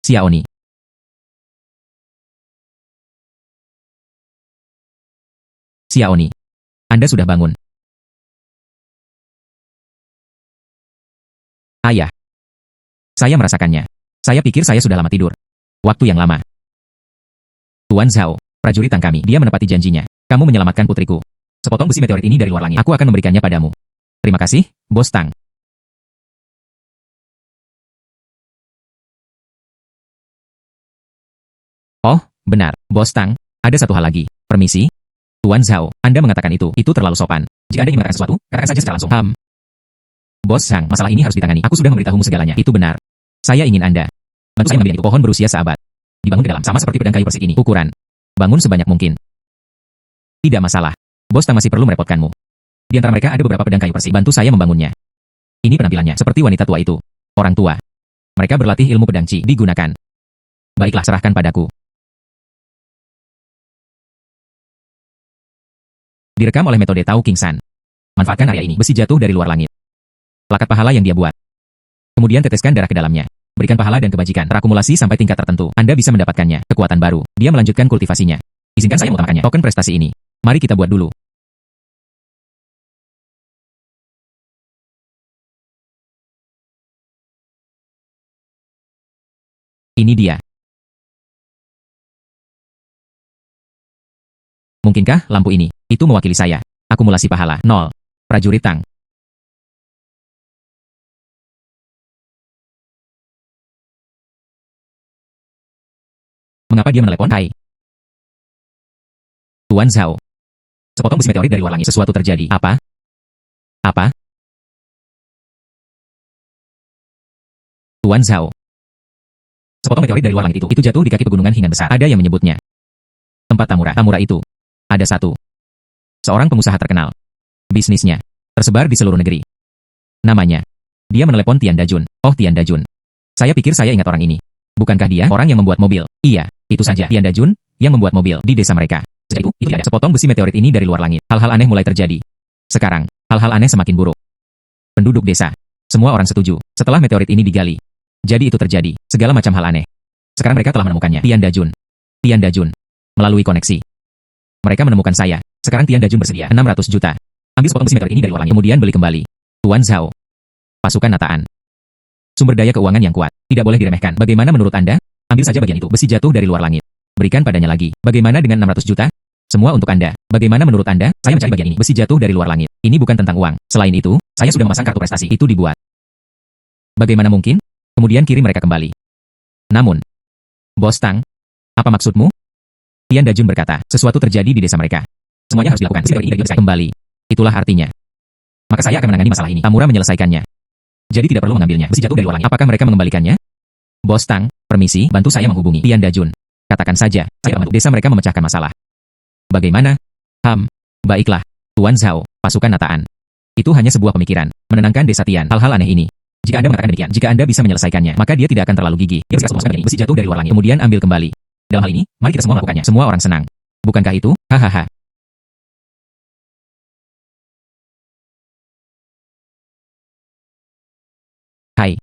S1: Xiaoni. Xiaoni. Anda sudah bangun. Ayah. Saya merasakannya. Saya pikir saya sudah lama tidur. Waktu yang lama. Tuan Zhao, prajurit Tang kami, dia menepati janjinya. Kamu menyelamatkan putriku. Sepotong besi meteorit ini dari luar langit. Aku akan memberikannya padamu. Terima kasih, Bos Tang. Oh, benar, Bos Tang. Ada satu hal lagi. Permisi. Tuan Zhao, Anda mengatakan itu terlalu sopan. Jika Anda ingin mengatakan sesuatu, katakan saja secara langsung. Bos Zhang, masalah ini harus ditangani. Aku sudah memberitahumu segalanya. Itu benar. Saya ingin Anda bantu saya mengambil itu. Pohon berusia seabad. Dibangun ke dalam, sama seperti pedang kayu persik ini. Ukuran. Bangun sebanyak mungkin. Tidak masalah. Bos Tang masih perlu merepotkanmu. Di antara mereka ada beberapa pedang kayu persik. Bantu saya membangunnya. Ini penampilannya, seperti wanita tua itu. Orang tua. Mereka berlatih ilmu pedang Qi. Digunakan. Baiklah, serahkan padaku. Direkam oleh metode Tao King San. Manfaatkan area ini. Besi jatuh dari luar langit. Plakat pahala yang dia buat. Kemudian teteskan darah ke dalamnya. Berikan pahala dan kebajikan. Terakumulasi sampai tingkat tertentu. Anda bisa mendapatkannya. Kekuatan baru. Dia melanjutkan kultivasinya. Izinkan saya mengutamakannya. Token prestasi ini. Mari kita buat dulu. Ini dia. Mungkinkah lampu ini? Itu mewakili saya. Akumulasi pahala. 0. Prajurit Tang. Mengapa dia menelepon? Hai. Tuan Zhao. Sepotong besi meteorit dari luar langit. Sesuatu terjadi. Apa? Apa? Tuan Zhao. Sepotong meteorit dari luar langit itu jatuh di kaki pegunungan Hingan besar. Ada yang menyebutnya tempat Tamura. Tamura itu. Ada satu. Seorang pengusaha terkenal. Bisnisnya tersebar di seluruh negeri. Namanya. Dia menelepon Tian Dajun. Oh, Tian Dajun. Saya pikir saya ingat orang ini. Bukankah dia orang yang membuat mobil? Iya, itu saja. Tian Dajun yang membuat mobil di desa mereka. Sejak itu tidak ada. Sepotong besi meteorit ini dari luar langit. Hal-hal aneh mulai terjadi. Sekarang, hal-hal aneh semakin buruk. Penduduk desa. Semua orang setuju. Setelah meteorit ini digali. Jadi itu terjadi. Segala macam hal aneh. Sekarang mereka telah menemukannya. Tian Dajun. Tian Dajun. Melalui koneksi. Mereka menemukan saya. Sekarang Tian Dajun bersedia 600 juta. Ambil sepotong besi meteorit ini dari luar langit. Kemudian beli kembali. Tuan Zhao. Pasukan Nataan. Sumber daya keuangan yang kuat. Tidak boleh diremehkan. Bagaimana menurut Anda? Ambil saja bagian itu. Besi jatuh dari luar langit. Berikan padanya lagi. Bagaimana dengan 600 juta? Semua untuk Anda. Bagaimana menurut Anda? Saya mencari bagian ini. Besi jatuh dari luar langit. Ini bukan tentang uang. Selain itu, saya sudah memasang kartu prestasi. Itu dibuat. Bagaimana mungkin? Kemudian kirim mereka kembali. Namun, Bos Tang, Apa maksudmu? Tian Dajun berkata, sesuatu terjadi di desa mereka. Semuanya harus dilakukan. Kembali. Itulah artinya. Maka saya akan menangani masalah ini. Tamura menyelesaikannya. Jadi tidak perlu mengambilnya. Besi jatuh dari luar langit. Apakah mereka mengembalikannya? Bos Tang, permisi, bantu saya menghubungi Tian Dajun. Katakan saja, saya bantu desa mereka memecahkan masalah. Bagaimana? Baiklah. Tuan Zhao, pasukan nataan. Itu hanya sebuah pemikiran. Menenangkan desa Tian. Hal-hal aneh ini. Jika Anda mengatakan demikian, jika Anda bisa menyelesaikannya, maka dia tidak akan terlalu gigih. Dia besi jatuh dari luar langit. Kemudian ambil kembali. Dalam hal ini, mari kita semua melakukannya. Semua orang senang. Bukankah itu? Hahaha. Hai.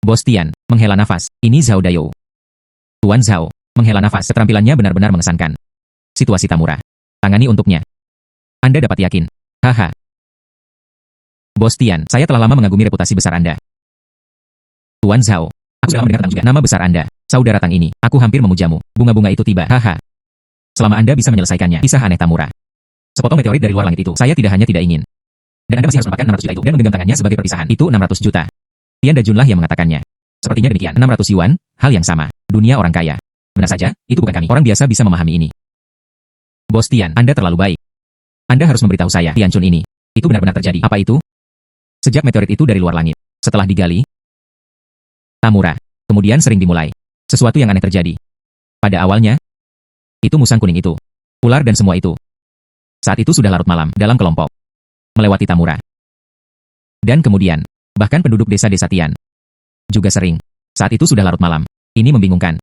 S1: Bos Tian, menghela nafas. Ini Zhao Dayo. Tuan Zhao, menghela nafas. Keterampilannya benar-benar mengesankan. Situasi Tamura. Tangani untuknya. Anda dapat yakin. Haha. Bos Tian, saya telah lama mengagumi reputasi besar Anda. Tuan Zhao, aku sudah mendengar tentang juga nama besar Anda. Saudara Tang ini, aku hampir memujamu. Bunga-bunga itu tiba. Haha. Selama Anda bisa menyelesaikannya, kisah aneh Tamura. Sepotong meteorit dari luar langit itu, saya tidak hanya tidak ingin. Dan Anda masih harus mendapatkan 600 juta itu dan menggenggam tangannya sebagai perpisahan. Itu 600 juta. Tian Dajunlah yang mengatakannya. Sepertinya demikian. 600 yuan, hal yang sama. Dunia orang kaya. Benar saja, itu bukan kami. Orang biasa bisa memahami ini. Bos Tian, Anda terlalu baik. Anda harus memberitahu saya, Tian Chun ini. Itu benar-benar terjadi. Apa itu? Sejak meteorit itu dari luar langit. Setelah digali, Tamura. Kemudian sering dimulai. Sesuatu yang aneh terjadi. Pada awalnya, itu musang kuning itu. Ular dan semua itu. Saat itu sudah larut malam, dalam kelompok. Melewati Tamura. Dan kemudian, bahkan penduduk desa-desa Tian. Juga sering. Saat itu sudah larut malam. Ini membingungkan.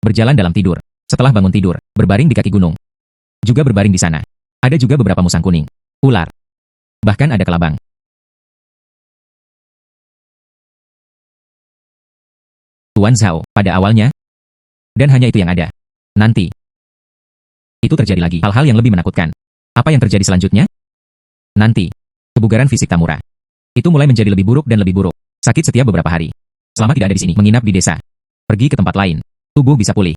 S1: Berjalan dalam tidur. Setelah bangun tidur, berbaring di kaki gunung. Juga berbaring di sana. Ada juga beberapa musang kuning. Ular. Bahkan ada kelabang. Tuan Zhao, pada awalnya. Dan hanya itu yang ada. Nanti. Itu terjadi lagi. Hal-hal yang lebih menakutkan. Apa yang terjadi selanjutnya? Nanti. Kebugaran fisik Tamura. Itu mulai menjadi lebih buruk dan lebih buruk. Sakit setiap beberapa hari. Selama tidak ada di sini, menginap di desa. Pergi ke tempat lain. Tubuh bisa pulih.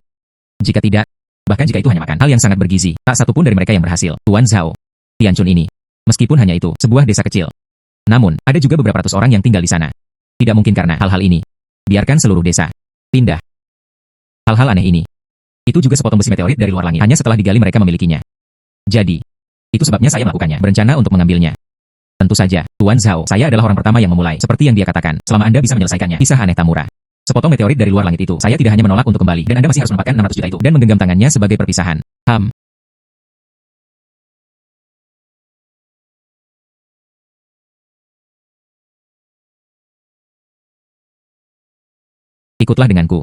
S1: Jika tidak, bahkan jika itu hanya makan hal yang sangat bergizi, tak satu pun dari mereka yang berhasil. Tuan Zhao, Tian Chun ini. Meskipun hanya itu, sebuah desa kecil. Namun, ada juga beberapa ratus orang yang tinggal di sana. Tidak mungkin karena hal-hal ini. Biarkan seluruh desa pindah. Hal-hal aneh ini. Itu juga sepotong besi meteorit dari luar langit. Hanya setelah digali mereka memilikinya. Jadi, itu sebabnya saya melakukannya. Berencana untuk mengambilnya. Tentu saja, Tuan Zhao, saya adalah orang pertama yang memulai. Seperti yang dia katakan, selama Anda bisa menyelesaikannya. Kisah aneh Tamura. Sepotong meteorit dari luar langit itu, saya tidak hanya menolak untuk kembali, dan Anda masih harus mendapatkan 600 juta itu, dan menggenggam tangannya sebagai perpisahan. Ikutlah denganku.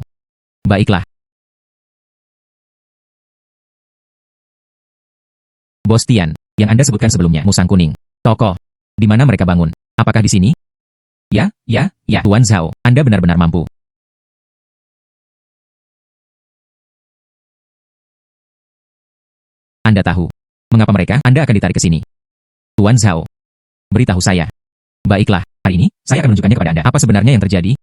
S1: Baiklah. Bos Tian, yang Anda sebutkan sebelumnya, musang kuning. Tokoh. Di mana mereka bangun? Apakah di sini? Ya. Tuan Zhao, Anda benar-benar mampu. Anda tahu. Mengapa mereka? Anda akan ditarik ke sini. Tuan Zhao. Beritahu saya. Baiklah, hari ini, saya akan menunjukkannya kepada Anda. Apa sebenarnya yang terjadi?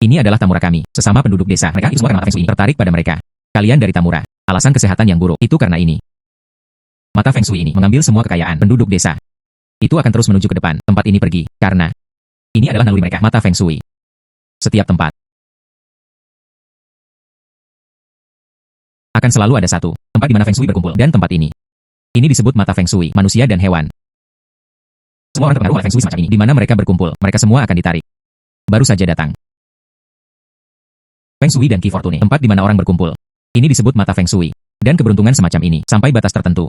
S1: Ini adalah Tamura kami, sesama penduduk desa. Mereka itu semua karena mata Feng Shui ini tertarik pada mereka. Kalian dari Tamura. Alasan kesehatan yang buruk, itu karena ini. Mata Feng Shui ini mengambil semua kekayaan penduduk desa. Itu akan terus menuju ke depan, tempat ini pergi, karena ini adalah naluri mereka, mata Feng Shui. Setiap tempat akan selalu ada satu tempat di mana Feng Shui berkumpul, dan tempat ini. Ini disebut mata Feng Shui, manusia dan hewan. Semua orang terpengaruh oleh Feng Shui semacam ini, di mana mereka berkumpul, mereka semua akan ditarik. Baru saja datang. Feng Shui dan Qi Fortune, tempat di mana orang berkumpul. Ini disebut mata Feng Shui. Dan keberuntungan semacam ini, sampai batas tertentu.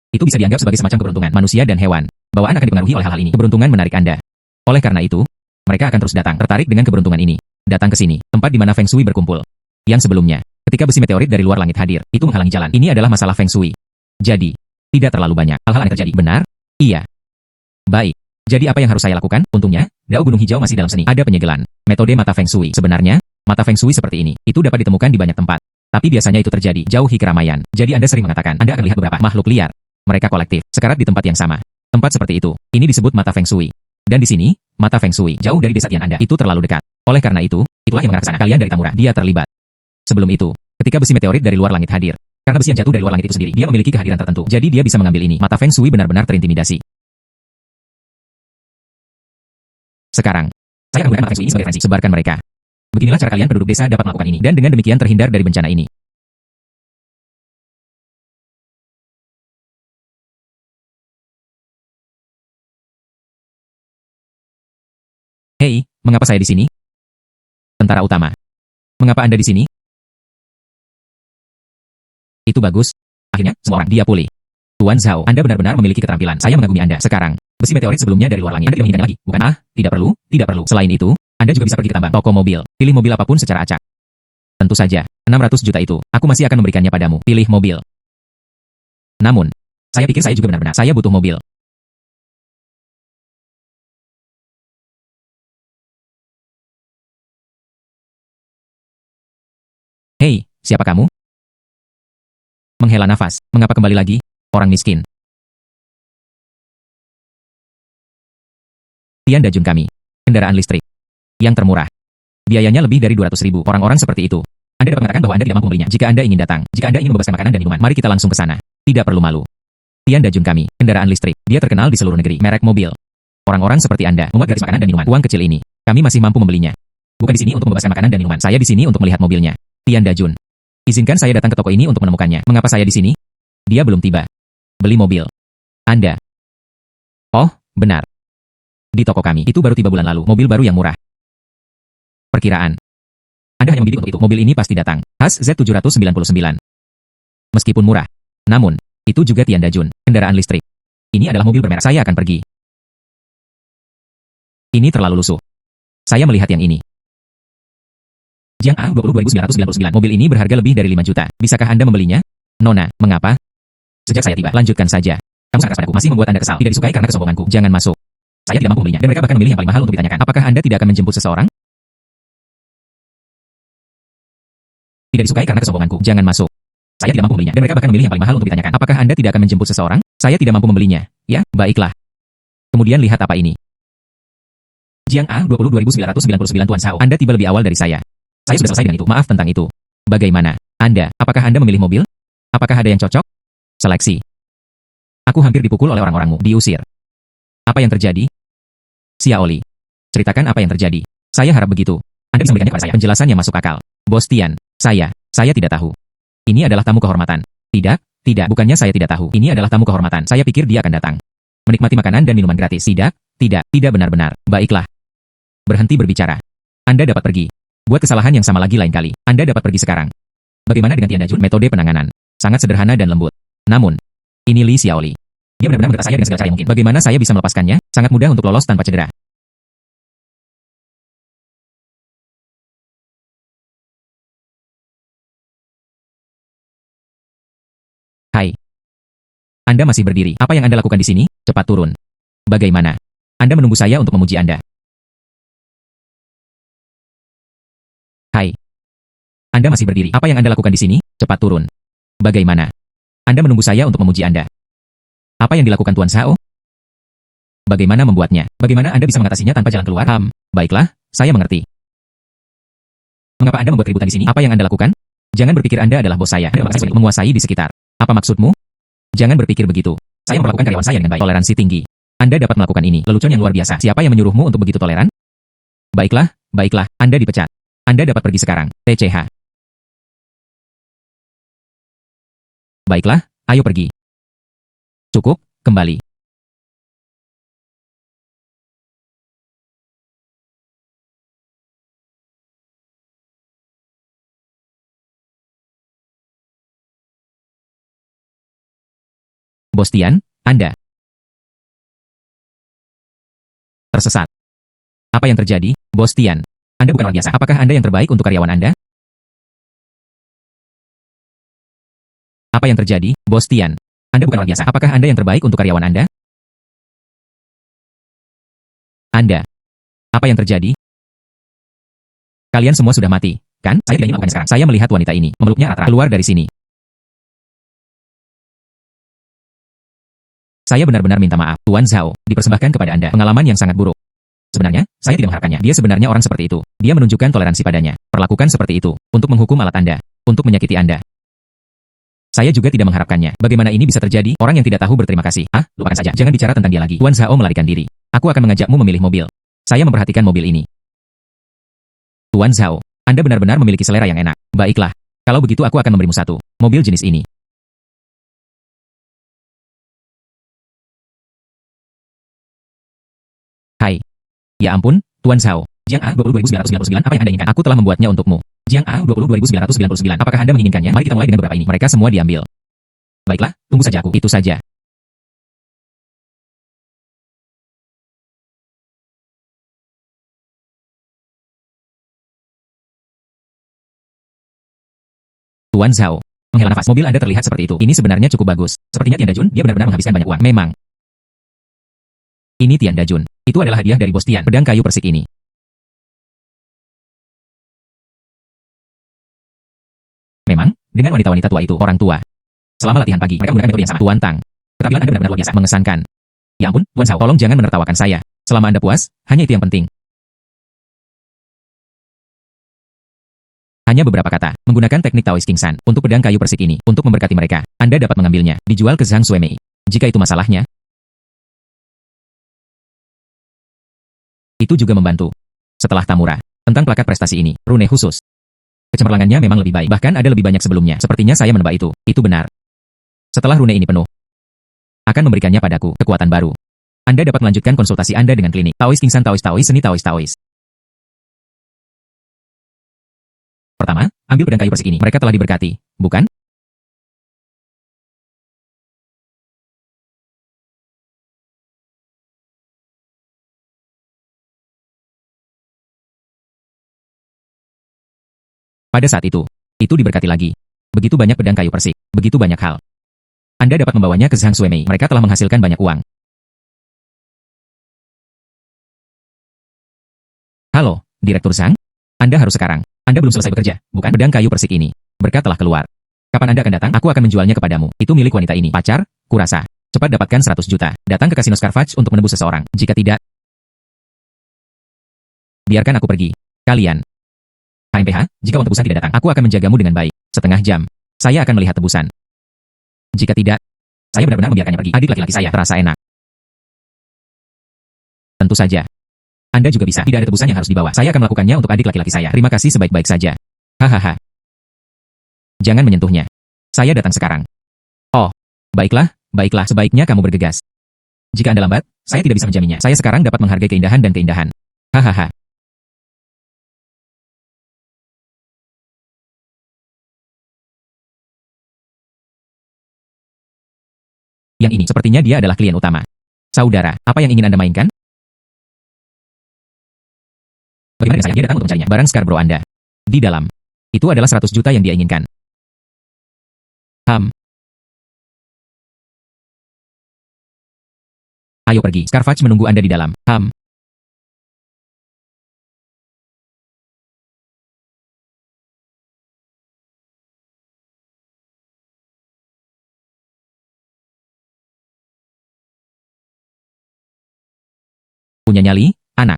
S1: Itu bisa dianggap sebagai semacam keberuntungan manusia dan hewan. Bawaan akan dipengaruhi oleh hal-hal ini. Keberuntungan menarik Anda. Oleh karena itu, mereka akan terus datang, tertarik dengan keberuntungan ini. Datang ke sini, tempat di mana Feng Shui berkumpul. Yang sebelumnya, ketika besi meteorit dari luar langit hadir, itu menghalangi jalan. Ini adalah masalah Feng Shui. Jadi, tidak terlalu banyak hal-hal aneh terjadi. Benar? Iya. Baik. Jadi apa yang harus saya lakukan? Untungnya, Dao Gunung Hijau masih dalam seni. Ada penyegelan. Metode mata Feng Shui. Sebenarnya, mata Feng Shui seperti ini, itu dapat ditemukan di banyak tempat. Tapi biasanya itu terjadi jauhi keramaian. Jadi Anda sering mengatakan, Anda akan lihat beberapa makhluk liar. Mereka kolektif, sekarat di tempat yang sama. Tempat seperti itu, ini disebut mata Feng Shui. Dan di sini, mata Feng Shui, jauh dari desa Tian Anda, itu terlalu dekat. Oleh karena itu, Itulah yang mengarah ke sana. Kalian dari Tamura. Dia terlibat. Sebelum itu, ketika besi meteorit dari luar langit hadir, karena besi yang jatuh dari luar langit itu sendiri, dia memiliki kehadiran tertentu. Jadi dia bisa mengambil ini. Mata Feng Shui benar-benar terintimidasi. Sekarang, saya akan menggunakan mata Feng Shui ini sebagai referensi. Sebarkan mereka. Beginilah cara kalian penduduk desa dapat melakukan ini. Dan dengan demikian terhindar dari bencana ini. Hei, mengapa saya di sini? Tentara utama. Mengapa Anda di sini? Itu bagus. Akhirnya, semua orang dia pulih. Tuan Zhao, Anda benar-benar memiliki keterampilan. Saya mengagumi Anda. Sekarang, besi meteorit sebelumnya dari luar langit. Anda tidak menghindari lagi, bukan? Tidak perlu, tidak perlu. Selain itu, Anda juga bisa pergi ke tambang toko mobil. Pilih mobil apapun secara acak. Tentu saja, 600 juta itu, aku masih akan memberikannya padamu. Pilih mobil. Namun, saya pikir saya juga benar-benar. Saya butuh mobil. Hei, siapa kamu? Menghela nafas. Mengapa kembali lagi? Orang miskin. Tian Dajun kami. Kendaraan listrik. Yang termurah. Biayanya lebih dari 200.000. Orang-orang seperti itu. Anda dapat mengatakan bahwa Anda tidak mampu membelinya. Jika Anda ingin datang, jika Anda ingin membebaskan makanan dan minuman, mari kita langsung ke sana. Tidak perlu malu. Tian Dajun kami. Kendaraan listrik. Dia terkenal di seluruh negeri. Merek mobil. Orang-orang seperti Anda memuat garis makanan dan minuman. Uang kecil ini. Kami masih mampu membelinya. Bukan di sini untuk membebaskan makanan dan minuman. Saya di sini untuk melihat mobilnya. Tian Dajun. Izinkan saya datang ke toko ini untuk menemukannya. Mengapa saya di sini? Dia belum tiba. Beli mobil. Anda. Oh, benar. Di toko kami. Itu baru tiba bulan lalu. Mobil baru yang murah. Perkiraan. Anda hanya membidik untuk itu. Mobil ini pasti datang. Khas Z799. Meskipun murah. Namun, itu juga Tian Dajun. Kendaraan listrik. Ini adalah mobil bermerek. Saya akan pergi. Ini terlalu lusuh. Saya melihat yang ini. Jiang A 20.999. Mobil ini berharga lebih dari 5 juta. Bisakah Anda membelinya? Nona, mengapa? Sejak saya tiba, lanjutkan saja. Kamu sangat keras padaku, masih membuat Anda kesal. Tidak disukai karena kesombonganku. Jangan masuk. Saya tidak mampu membelinya, dan mereka bahkan memilih yang paling mahal untuk ditanyakan. Apakah Anda tidak akan menjemput seseorang? Tidak disukai karena kesombonganku. Jangan masuk. Saya tidak mampu membelinya, dan mereka bahkan memilih yang paling mahal untuk ditanyakan. Apakah Anda tidak akan menjemput seseorang? Saya tidak mampu membelinya. Ya, baiklah. Kemudian lihat apa ini. Jiang A 22.999 Tuan Zhao. Anda tiba lebih awal dari saya. Saya sudah selesai dengan itu. Maaf tentang itu. Bagaimana? Anda, apakah Anda memilih mobil? Apakah ada yang cocok? Seleksi. Aku hampir dipukul oleh orang-orangmu. Diusir. Apa yang terjadi? Xiaoli. Ceritakan apa yang terjadi. Saya harap begitu. Anda bisa memberikannya kepada saya. Penjelasan yang masuk akal. Bos Tian. Saya tidak tahu. Ini adalah tamu kehormatan. Tidak, bukannya saya tidak tahu. Ini adalah tamu kehormatan. Saya pikir dia akan datang. Menikmati makanan dan minuman gratis. Tidak benar-benar. Baiklah. Berhenti berbicara. Anda dapat pergi. Buat kesalahan yang sama lagi lain kali. Anda dapat pergi sekarang. Bagaimana dengan Tian Dajun? Metode penanganan. Sangat sederhana dan lembut. Namun, ini Li Xiaoli. Dia benar-benar mendesak saya dengan segala cara yang mungkin. Bagaimana saya bisa melepaskannya? Sangat mudah untuk lolos tanpa cedera. Hai. Anda masih berdiri. Apa yang Anda lakukan di sini? Cepat turun. Bagaimana? Anda menunggu saya untuk memuji Anda. Hai. Anda masih berdiri. Apa yang Anda lakukan di sini? Cepat turun. Bagaimana? Anda menunggu saya untuk memuji Anda. Apa yang dilakukan Tuan Zhao? Bagaimana membuatnya? Bagaimana Anda bisa mengatasinya tanpa jalan keluar? Baiklah, saya mengerti. Mengapa Anda membuat keributan di sini? Apa yang Anda lakukan? Jangan berpikir Anda adalah bos saya. Anda menguasai di sekitar. Apa maksudmu? Jangan berpikir begitu. Saya memperlakukan karyawan saya dengan baik. Toleransi tinggi. Anda dapat melakukan ini. Lelucon yang luar biasa. Siapa yang menyuruhmu untuk begitu toleran? Baiklah. Anda dipecat. Anda dapat pergi sekarang. TCH. Baiklah, ayo pergi. Cukup, kembali. Bos Tian, Anda tersesat. Apa yang terjadi, Bos Tian? Anda bukan orang biasa. Apakah Anda yang terbaik untuk karyawan Anda? Apa yang terjadi, Bos Tian? Anda bukan orang biasa. Apakah Anda yang terbaik untuk karyawan Anda? Anda. Apa yang terjadi? Kalian semua sudah mati, kan? Saya tidak ingin melakukannya sekarang. Saya melihat wanita ini, memeluknya erat-erat. Keluar dari sini. Saya benar-benar minta maaf, Tuan Zhao, dipersembahkan kepada Anda. Pengalaman yang sangat buruk. Sebenarnya, saya tidak mengharapkannya. Dia sebenarnya orang seperti itu. Dia menunjukkan toleransi padanya. Perlakukan seperti itu, untuk menghukum alat Anda, untuk menyakiti Anda. Saya juga tidak mengharapkannya. Bagaimana ini bisa terjadi? Orang yang tidak tahu berterima kasih. Lupakan saja. Jangan bicara tentang dia lagi. Tuan Zhao melarikan diri. Aku akan mengajakmu memilih mobil. Saya memperhatikan mobil ini. Tuan Zhao, Anda benar-benar memiliki selera yang enak. Baiklah. Kalau begitu aku akan memberimu satu mobil jenis ini. Hai. Ya ampun, Tuan Zhao. Jiang A20 apa yang Anda inginkan? Aku telah membuatnya untukmu. Jiang A20 apakah Anda menginginkannya? Mari kita mulai dengan beberapa ini. Mereka semua diambil. Baiklah, tunggu saja aku. Itu saja. Tuan Zhao, menghela nafas. Mobil Anda terlihat seperti itu. Ini sebenarnya cukup bagus. Sepertinya Tian Dajun, dia benar-benar menghabiskan banyak uang. Memang. Ini Tian Dajun. Itu adalah hadiah dari bos Tian. Pedang kayu persik ini. Memang, dengan wanita-wanita tua itu, orang tua. Selama latihan pagi, mereka menggunakan metode yang sama. Tuan Tang. Keterampilan Anda benar-benar luar biasa. Mengesankan. Ya ampun, Tuan Zhao, tolong jangan menertawakan saya. Selama Anda puas, hanya itu yang penting. Hanya beberapa kata, menggunakan teknik Taoist King San untuk pedang kayu persik ini, untuk memberkati mereka. Anda dapat mengambilnya, dijual ke Zhang Suemei. Jika itu masalahnya, itu juga membantu. Setelah Tamura, tentang plakat prestasi ini, rune khusus. Kecemerlangannya memang lebih baik, bahkan ada lebih banyak sebelumnya. Sepertinya saya menebak itu benar. Setelah rune ini penuh, akan memberikannya padaku, kekuatan baru. Anda dapat melanjutkan konsultasi Anda dengan klinik. Taoist King San Taoist Seni Taoist. Pertama, ambil pedang kayu persik ini. Mereka telah diberkati, bukan? Pada saat itu diberkati lagi. Begitu banyak pedang kayu persik, begitu banyak hal. Anda dapat membawanya ke Zhang Suemei. Mereka telah menghasilkan banyak uang. Halo, Direktur Zhang? Anda harus sekarang. Anda belum selesai bekerja, bukan? Pedang kayu persik ini. Berkat telah keluar. Kapan Anda akan datang? Aku akan menjualnya kepadamu. Itu milik wanita ini. Pacar? Kurasa. Cepat dapatkan 100 juta. Datang ke kasino Scarfage untuk menebus seseorang. Jika tidak, biarkan aku pergi. Kalian. HMPH, jika uang tebusan tidak datang, aku akan menjagamu dengan baik. Setengah jam. Saya akan melihat tebusan. Jika tidak, saya benar-benar membiarkannya pergi. Adik laki-laki saya terasa enak. Tentu saja. Anda juga bisa. Tidak ada tebusan yang harus dibawa. Saya akan melakukannya untuk adik laki-laki saya. Terima kasih sebaik-baik saja. Hahaha. Jangan menyentuhnya. Saya datang sekarang. Oh, baiklah. Sebaiknya kamu bergegas. Jika Anda lambat, saya tidak bisa menjaminnya. Saya sekarang dapat menghargai keindahan dan keindahan. Hahaha. Yang ini, sepertinya dia adalah klien utama. Saudara, apa yang ingin Anda mainkan? Bagaimana dengan saya? Dia datang untuk mencarinya. Barang Scarborough Anda. Di dalam. Itu adalah 100 juta yang dia inginkan. Ayo pergi. Scarfage menunggu Anda di dalam. Punya nyali, anak.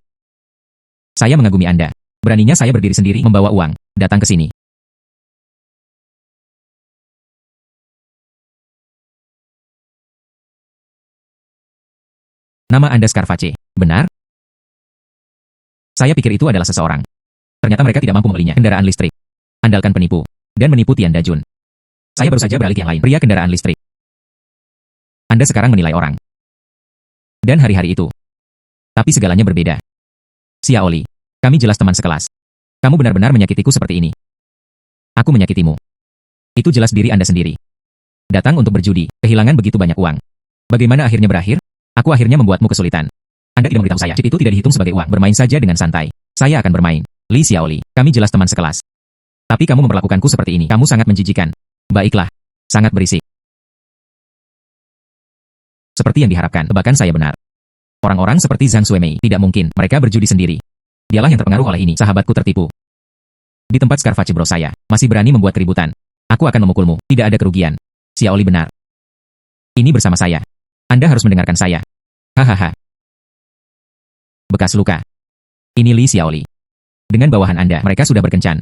S1: Saya mengagumi Anda. Beraninya saya berdiri sendiri membawa uang. Datang ke sini. Nama Anda Scarfage, benar? Saya pikir itu adalah seseorang. Ternyata mereka tidak mampu membelinya. Kendaraan listrik. Andalkan penipu. Dan menipu Tian Dajun. Saya baru saja beralih ke yang lain. Pria kendaraan listrik. Anda sekarang menilai orang. Dan hari-hari itu. Tapi segalanya berbeda. Xiaoli, kami jelas teman sekelas. Kamu benar-benar menyakitiku seperti ini. Aku menyakitimu. Itu jelas diri Anda sendiri. Datang untuk berjudi, kehilangan begitu banyak uang. Bagaimana akhirnya berakhir? Aku akhirnya membuatmu kesulitan. Anda tidak memberitahu saya. Chip itu tidak dihitung sebagai uang. Bermain saja dengan santai. Saya akan bermain. Li Xiaoli, kami jelas teman sekelas. Tapi kamu memperlakukanku seperti ini. Kamu sangat menjijikan. Baiklah. Sangat berisik. Seperti yang diharapkan, tebakan saya benar. Orang-orang seperti Zhang Suemei, tidak mungkin, mereka berjudi sendiri. Dialah yang terpengaruh oleh ini, sahabatku tertipu. Di tempat Scarfage Bro saya, masih berani membuat keributan. Aku akan memukulmu, tidak ada kerugian. Xiaoli benar. Ini bersama saya. Anda harus mendengarkan saya. Hahaha. Bekas luka. Ini Li Xiaoli. Dengan bawahan Anda, mereka sudah berkencan.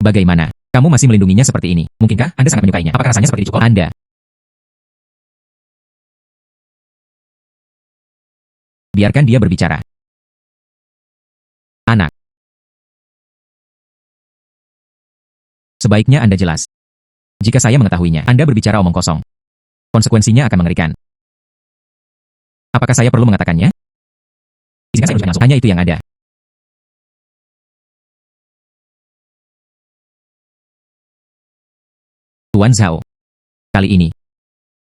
S1: Bagaimana? Kamu masih melindunginya seperti ini? Mungkinkah Anda sangat menyukainya? Apakah rasanya seperti dicukol Anda? Biarkan dia berbicara. Anak. Sebaiknya Anda jelas. Jika saya mengetahuinya, Anda berbicara omong kosong. Konsekuensinya akan mengerikan. Apakah saya perlu mengatakannya? Izinkan saya langsung. Hanya itu yang ada. Tuan Zhao. Kali ini,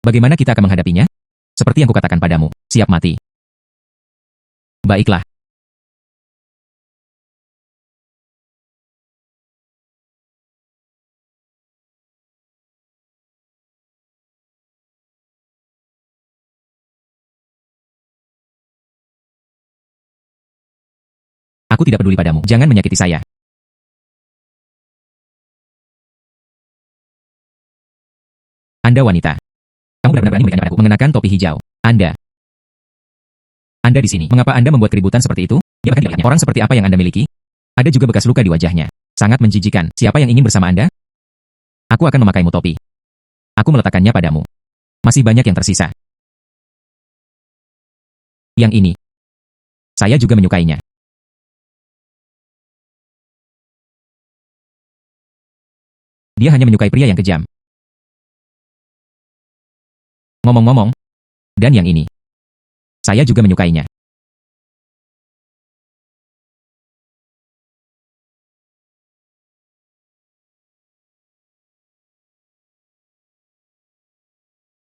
S1: bagaimana kita akan menghadapinya? Seperti yang kukatakan padamu, siap mati. Baiklah. Aku tidak peduli padamu. Jangan menyakiti saya. Anda wanita. Kamu benar-benar berani memberikannya padaku. Mengenakan topi hijau. Anda di sini. Mengapa Anda membuat keributan seperti itu? Dia bahkan dilihatnya. Orang seperti apa yang Anda miliki? Ada juga bekas luka di wajahnya. Sangat menjijikan. Siapa yang ingin bersama Anda? Aku akan memakaimu topi. Aku meletakkannya padamu. Masih banyak yang tersisa. Yang ini. Saya juga menyukainya. Dia hanya menyukai pria yang kejam. Ngomong-ngomong, dan yang ini. Saya juga menyukainya.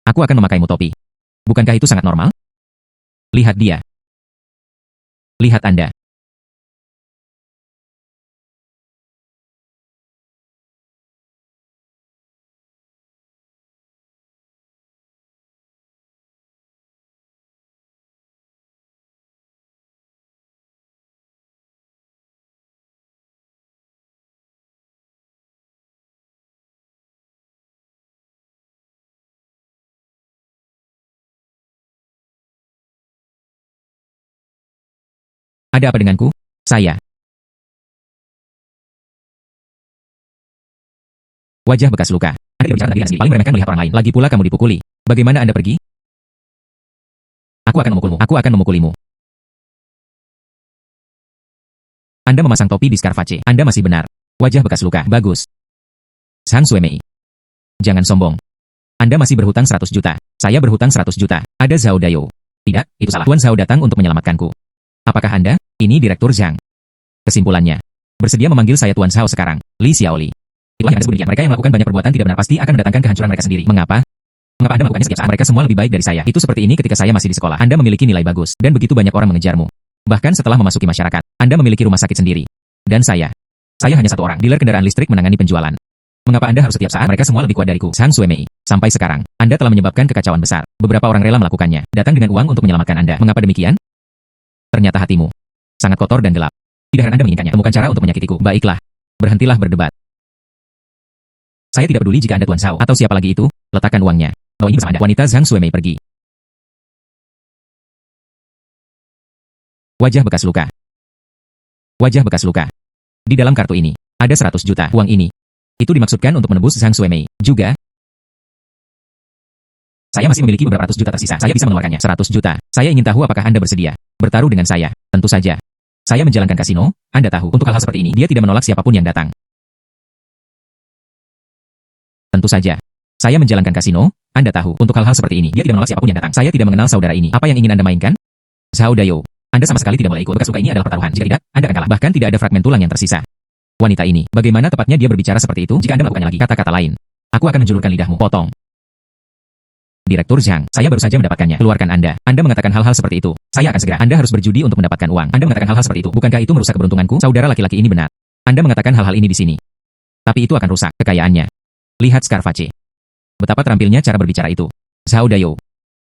S1: Aku akan memakaimu topi. Bukankah itu sangat normal? Lihat dia. Lihat Anda. Ada apa denganku? Saya. Wajah bekas luka. Anda tidak bicara tentang diri sendiri. Paling meremehkan melihat orang lain. Lagi pula kamu dipukuli. Bagaimana Anda pergi? Aku akan memukulmu. Aku akan memukulimu. Anda memasang topi di Scarface. Anda masih benar. Wajah bekas luka. Bagus. Zhang Suemei. Jangan sombong. Anda masih berhutang 100 juta. Saya berhutang 100 juta. Ada Zhao Dayo. Tidak, itu salah. Tuan Zhao datang untuk menyelamatkanku. Apakah Anda? Ini Direktur Zhang. Kesimpulannya. Bersedia memanggil saya Tuan Zhao sekarang. Li Xiaoli. Itulah yang Anda sebut demikian. Mereka yang melakukan banyak perbuatan tidak benar pasti akan mendatangkan kehancuran mereka sendiri. Mengapa? Mengapa Anda melakukannya setiap saat? Mereka semua lebih baik dari saya. Itu seperti ini ketika saya masih di sekolah. Anda memiliki nilai bagus. Dan begitu banyak orang mengejarmu. Bahkan setelah memasuki masyarakat, Anda memiliki rumah sakit sendiri. Dan saya hanya satu orang, dealer kendaraan listrik menangani penjualan. Mengapa Anda harus setiap saat? Mereka semua lebih kuat dariku. Zhang Suemei. Sampai sekarang, Anda telah menyebabkan kekacauan besar. Beberapa orang rela melakukannya. Datang dengan uang untuk menyelamatkan Anda. Mengapa demikian? Ternyata hatimu sangat kotor dan gelap. Tidak heran Anda menginginkannya. Temukan cara untuk menyakitiku. Baiklah. Berhentilah berdebat. Saya tidak peduli jika Anda Tuan Zhao atau siapa lagi itu. Letakkan uangnya. Oh, ini bersama Anda. Wanita Zhang Suemei pergi. Wajah bekas luka. Wajah bekas luka. Di dalam kartu ini, ada 100 juta. Uang ini. Itu dimaksudkan untuk menebus Zhang Suemei. Juga, saya masih memiliki beberapa ratus juta tersisa. Saya bisa mengeluarkannya. 100 juta. Saya ingin tahu apakah Anda bersedia bertaruh dengan saya. Tentu saja. Saya menjalankan kasino. Anda tahu, untuk hal-hal seperti ini, dia tidak menolak siapapun yang datang. Tentu saja. Saya menjalankan kasino. Anda tahu, untuk hal-hal seperti ini, dia tidak menolak siapapun yang datang. Saya tidak mengenal saudara ini. Apa yang ingin Anda mainkan? Zhao Dayo. Anda sama sekali tidak boleh ikut. Bekas luka ini adalah pertaruhan. Jika tidak, Anda akan kalah. Bahkan tidak ada fragmen tulang yang tersisa. Wanita ini, bagaimana tepatnya dia berbicara seperti itu? Jika Anda melakukannya lagi, kata-kata lain. Aku akan menjulurkan lidahmu. Potong. Direktur Zhang, saya baru saja mendapatkannya. Keluarkan Anda. Anda mengatakan hal-hal seperti itu. Saya akan segera. Anda harus berjudi untuk mendapatkan uang. Anda mengatakan hal-hal seperti itu. Bukankah itu merusak keberuntunganku? Saudara laki-laki ini benar. Anda mengatakan hal-hal ini di sini. Tapi itu akan rusak kekayaannya. Lihat Scarface. Betapa terampilnya cara berbicara itu. Zhao Dayo.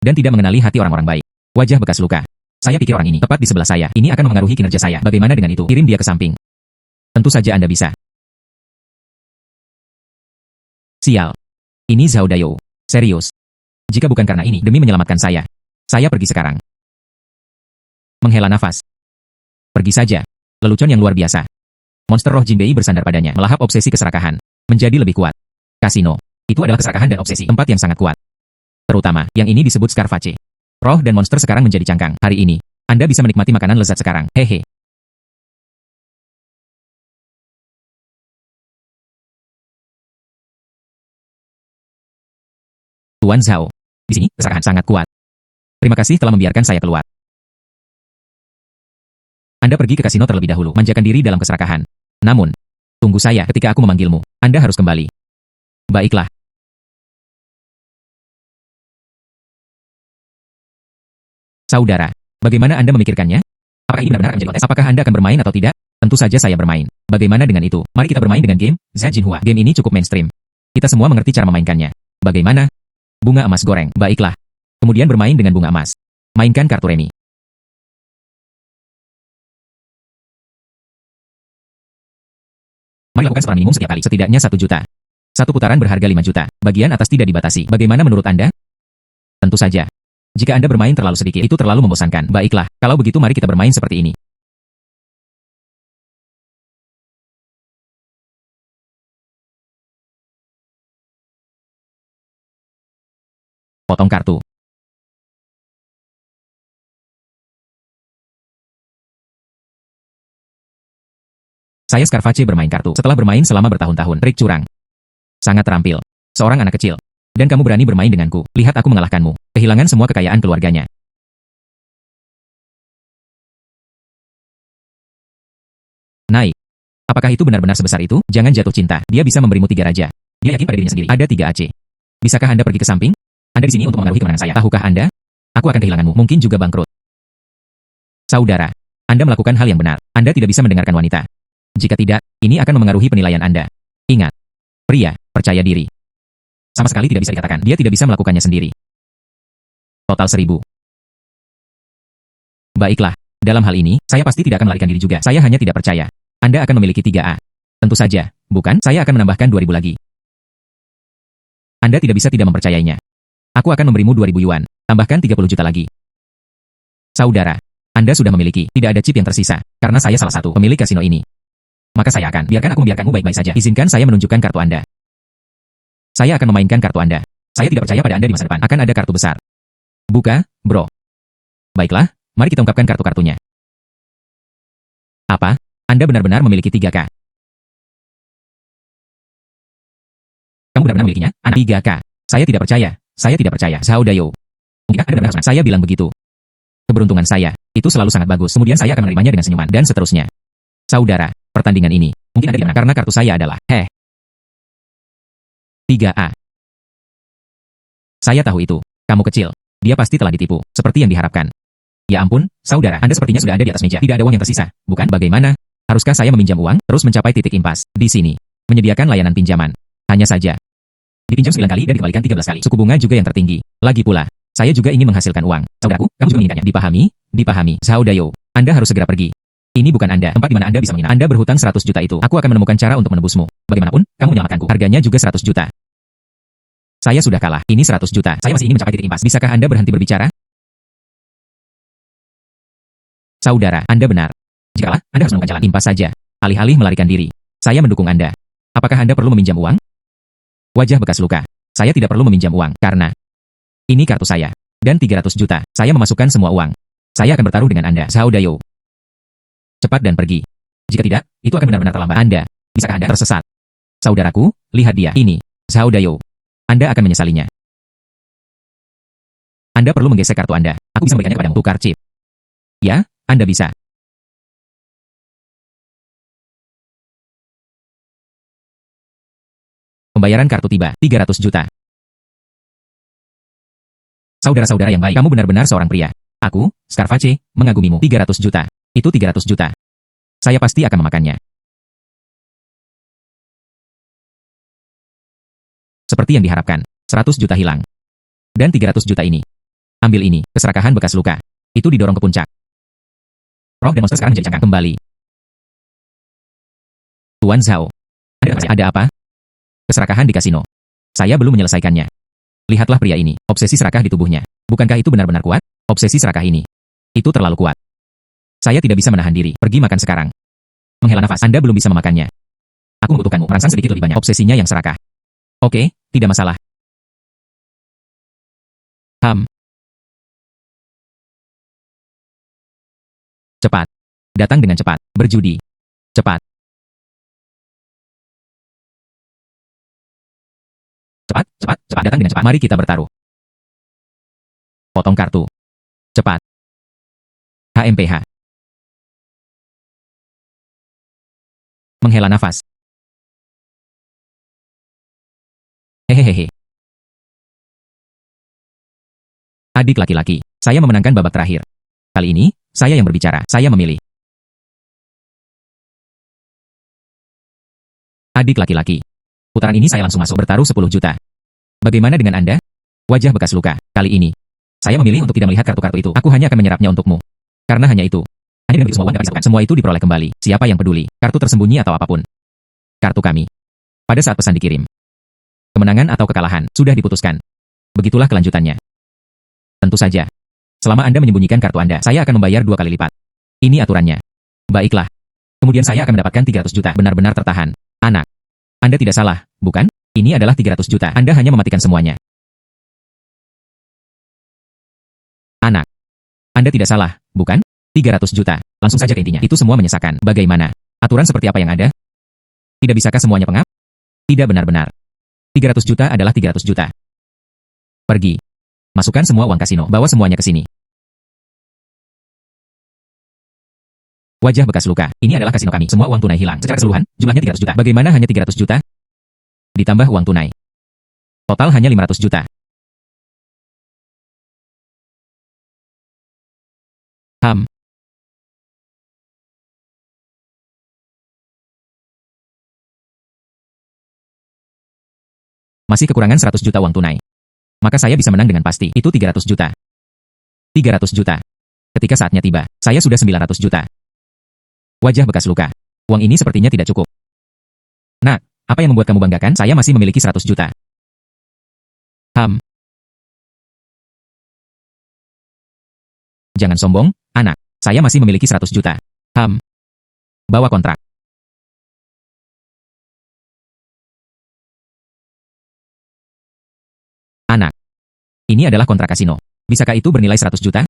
S1: Dan tidak mengenali hati orang-orang baik. Wajah bekas luka. Saya pikir orang ini tepat di sebelah saya. Ini akan mempengaruhi kinerja saya. Bagaimana dengan itu? Kirim dia ke samping. Tentu saja Anda bisa. Sial. Ini Zhao Dayo. Serius. Jika bukan karena ini, demi menyelamatkan saya pergi sekarang. Menghela nafas. Pergi saja. Lelucon yang luar biasa. Monster roh Jinbei bersandar padanya, melahap obsesi keserakahan. Menjadi lebih kuat. Kasino. Itu adalah keserakahan dan obsesi. Tempat yang sangat kuat. Terutama, yang ini disebut Scarface. Roh dan monster sekarang menjadi cangkang. Hari ini, Anda bisa menikmati makanan lezat sekarang. Hehe. Tuan Zhao. Di sini, keserakahan sangat kuat. Terima kasih telah membiarkan saya keluar. Anda pergi ke kasino terlebih dahulu, manjakan diri dalam keserakahan. Namun, tunggu saya ketika aku memanggilmu. Anda harus kembali. Baiklah. Saudara, bagaimana Anda memikirkannya? Apakah ini benar-benar akan menjadi kontes? Apakah Anda akan bermain atau tidak? Tentu saja saya bermain. Bagaimana dengan itu? Mari kita bermain dengan game Zhajinhua. Game ini cukup mainstream. Kita semua mengerti cara memainkannya. Bagaimana? Bunga emas goreng. Baiklah. Kemudian bermain dengan bunga emas. Mainkan kartu remi. Mari lakukan seperang minimum setiap kali, setidaknya 1 juta. Satu putaran berharga 5 juta. Bagian atas tidak dibatasi. Bagaimana menurut Anda? Tentu saja. Jika Anda bermain terlalu sedikit, itu terlalu membosankan. Baiklah, kalau begitu mari kita bermain seperti ini. Potong kartu. Saya Scarface bermain kartu. Setelah bermain selama bertahun-tahun, trik curang. Sangat terampil. Seorang anak kecil. Dan kamu berani bermain denganku. Lihat aku mengalahkanmu. Kehilangan semua kekayaan keluarganya. Naik. Apakah itu benar-benar sebesar itu? Jangan jatuh cinta. Dia bisa memberimu 3 raja. Dia yakin pada dirinya sendiri. Ada 3 AC. Bisakah Anda pergi ke samping? Anda di sini untuk mengaruhi kemenangan saya. Tahukah Anda? Aku akan kehilanganmu. Mungkin juga bangkrut. Saudara, Anda melakukan hal yang benar. Anda tidak bisa mendengarkan wanita. Jika tidak, ini akan memengaruhi penilaian Anda. Ingat, pria, percaya diri. Sama sekali tidak bisa dikatakan. Dia tidak bisa melakukannya sendiri. Total 1000. Baiklah, dalam hal ini, saya pasti tidak akan melarikan diri juga. Saya hanya tidak percaya. Anda akan memiliki 3A. Tentu saja, bukan? Saya akan menambahkan 2000 lagi. Anda tidak bisa tidak mempercayainya. Aku akan memberimu 2000 yuan. Tambahkan 30 juta lagi. Saudara, Anda sudah memiliki. Tidak ada chip yang tersisa. Karena saya salah satu pemilik kasino ini. Maka saya akan. Biarkan aku membiarkanmu baik-baik saja. Izinkan saya menunjukkan kartu Anda. Saya akan memainkan kartu Anda. Saya tidak percaya pada Anda di masa depan. Akan ada kartu besar. Buka, bro. Baiklah, mari kita ungkapkan kartu-kartunya. Apa? Anda benar-benar memiliki 3K. Kamu benar-benar memilikinya? Anak 3K. Saya tidak percaya. Saya tidak percaya. Zhao Dayo. Mungkinkah Anda benar-benar senang? Saya bilang begitu. Keberuntungan saya. Itu selalu sangat bagus. Kemudian saya akan menerimanya dengan senyuman. Dan seterusnya. Saudara, pertandingan ini. Mungkin Anda tidak menang karena kartu saya adalah 3A. Saya tahu itu. Kamu kecil. Dia pasti telah ditipu. Seperti yang diharapkan. Ya ampun, saudara. Anda sepertinya sudah ada di atas meja. Tidak ada uang yang tersisa. Bukan? Bagaimana? Haruskah saya meminjam uang? Terus mencapai titik impas. Di sini. Menyediakan layanan pinjaman. Hanya saja. Dipinjam 9 kali dan dikembalikan 13 kali. Suku bunga juga yang tertinggi. Lagi pula, saya juga ingin menghasilkan uang. Saudaraku, kamu juga menginginkannya. Dipahami? Dipahami. Zhao Dayo. Anda harus segera pergi. Ini bukan Anda. Tempat di mana Anda bisa menginap. Anda berhutang 100 juta itu. Aku akan menemukan cara untuk menebusmu. Bagaimanapun, kamu menyelamatkanku. Harganya juga 100 juta. Saya sudah kalah. Ini 100 juta. Saya masih ingin mencapai titik impas. Bisakah Anda berhenti berbicara? Saudara, Anda benar. Jikalau Anda harus menemukan jalan impas saja. Alih-alih melarikan diri. Saya mendukung Anda. Apakah Anda perlu meminjam uang? Wajah bekas luka. Saya tidak perlu meminjam uang, karena ini kartu saya. Dan 300 juta. Saya memasukkan semua uang. Saya akan bertaruh dengan Anda, Zhao Dayo. Cepat dan pergi. Jika tidak, itu akan benar-benar terlambat. Anda. Bisakah Anda tersesat? Saudaraku, lihat dia. Ini. Zhao Dayo. Anda akan menyesalinya. Anda perlu menggesek kartu Anda. Aku bisa memberikannya kepadamu. Tukar chip. Ya, Anda bisa. Pembayaran kartu tiba. 300 juta. Saudara-saudara yang baik, kamu benar-benar seorang pria. Aku, Scarface, mengagumimu. 300 juta. Itu 300 juta. Saya pasti akan memakannya. Seperti yang diharapkan, 100 juta hilang. Dan 300 juta ini. Ambil ini, keserakahan bekas luka. Itu didorong ke puncak. Roh dan monster sekarang menjadi cangkang kembali. Tuan Zhao. Ada apa? Keserakahan di kasino. Saya belum menyelesaikannya. Lihatlah pria ini, obsesi serakah di tubuhnya. Bukankah itu benar-benar kuat? Obsesi serakah ini. Itu terlalu kuat. Saya tidak bisa menahan diri. Pergi makan sekarang. Menghela nafas. Anda belum bisa memakannya. Aku membutuhkanmu. Merangsang sedikit lebih banyak. Obsesinya yang serakah. Oke, tidak masalah. Cepat. Datang dengan cepat. Berjudi. Cepat. Cepat, cepat, cepat. Datang dengan cepat. Mari kita bertaruh. Potong kartu. Cepat. HMPH. Menghela nafas. Hehehe. Adik laki-laki, saya memenangkan babak terakhir. Kali ini, saya yang berbicara. Saya memilih. Adik laki-laki. Putaran ini saya langsung masuk bertaruh 10 juta. Bagaimana dengan Anda? Wajah bekas luka. Kali ini, saya memilih untuk tidak melihat kartu-kartu itu. Aku hanya akan menyerapnya untukmu. Karena hanya itu. Hanya dengan semua uang dapat disatukan. Semua itu diperoleh kembali. Siapa yang peduli? Kartu tersembunyi atau apapun. Kartu kami. Pada saat pesan dikirim. Kemenangan atau kekalahan sudah diputuskan. Begitulah kelanjutannya. Tentu saja. Selama Anda menyembunyikan kartu Anda, saya akan membayar 2 kali lipat. Ini aturannya. Baiklah. Kemudian saya akan mendapatkan 300 juta. Benar-benar tertahan. Anak. Anda tidak salah, bukan? Ini adalah 300 juta. Anda hanya mematikan semuanya. Anak. Anda tidak salah, bukan? 300 juta. Langsung saja ke intinya. Itu semua menyesakan. Bagaimana? Aturan seperti apa yang ada? Tidak bisakah semuanya pengap? Tidak benar-benar. 300 juta adalah 300 juta. Pergi. Masukkan semua uang kasino. Bawa semuanya ke sini. Wajah bekas luka. Ini adalah kasino kami. Semua uang tunai hilang. Secara keseluruhan, jumlahnya 300 juta. Bagaimana hanya 300 juta? Ditambah uang tunai. Total hanya 500 juta. Masih kekurangan 100 juta uang tunai. Maka saya bisa menang dengan pasti. Itu 300 juta. 300 juta. Ketika saatnya tiba, saya sudah 900 juta. Wajah bekas luka. Uang ini sepertinya tidak cukup. Nak, apa yang membuat kamu banggakan? Saya masih memiliki 100 juta. Jangan sombong, anak. Saya masih memiliki 100 juta. Bawa kontrak. Anak. Ini adalah kontrak kasino. Bisakah itu bernilai 100 juta?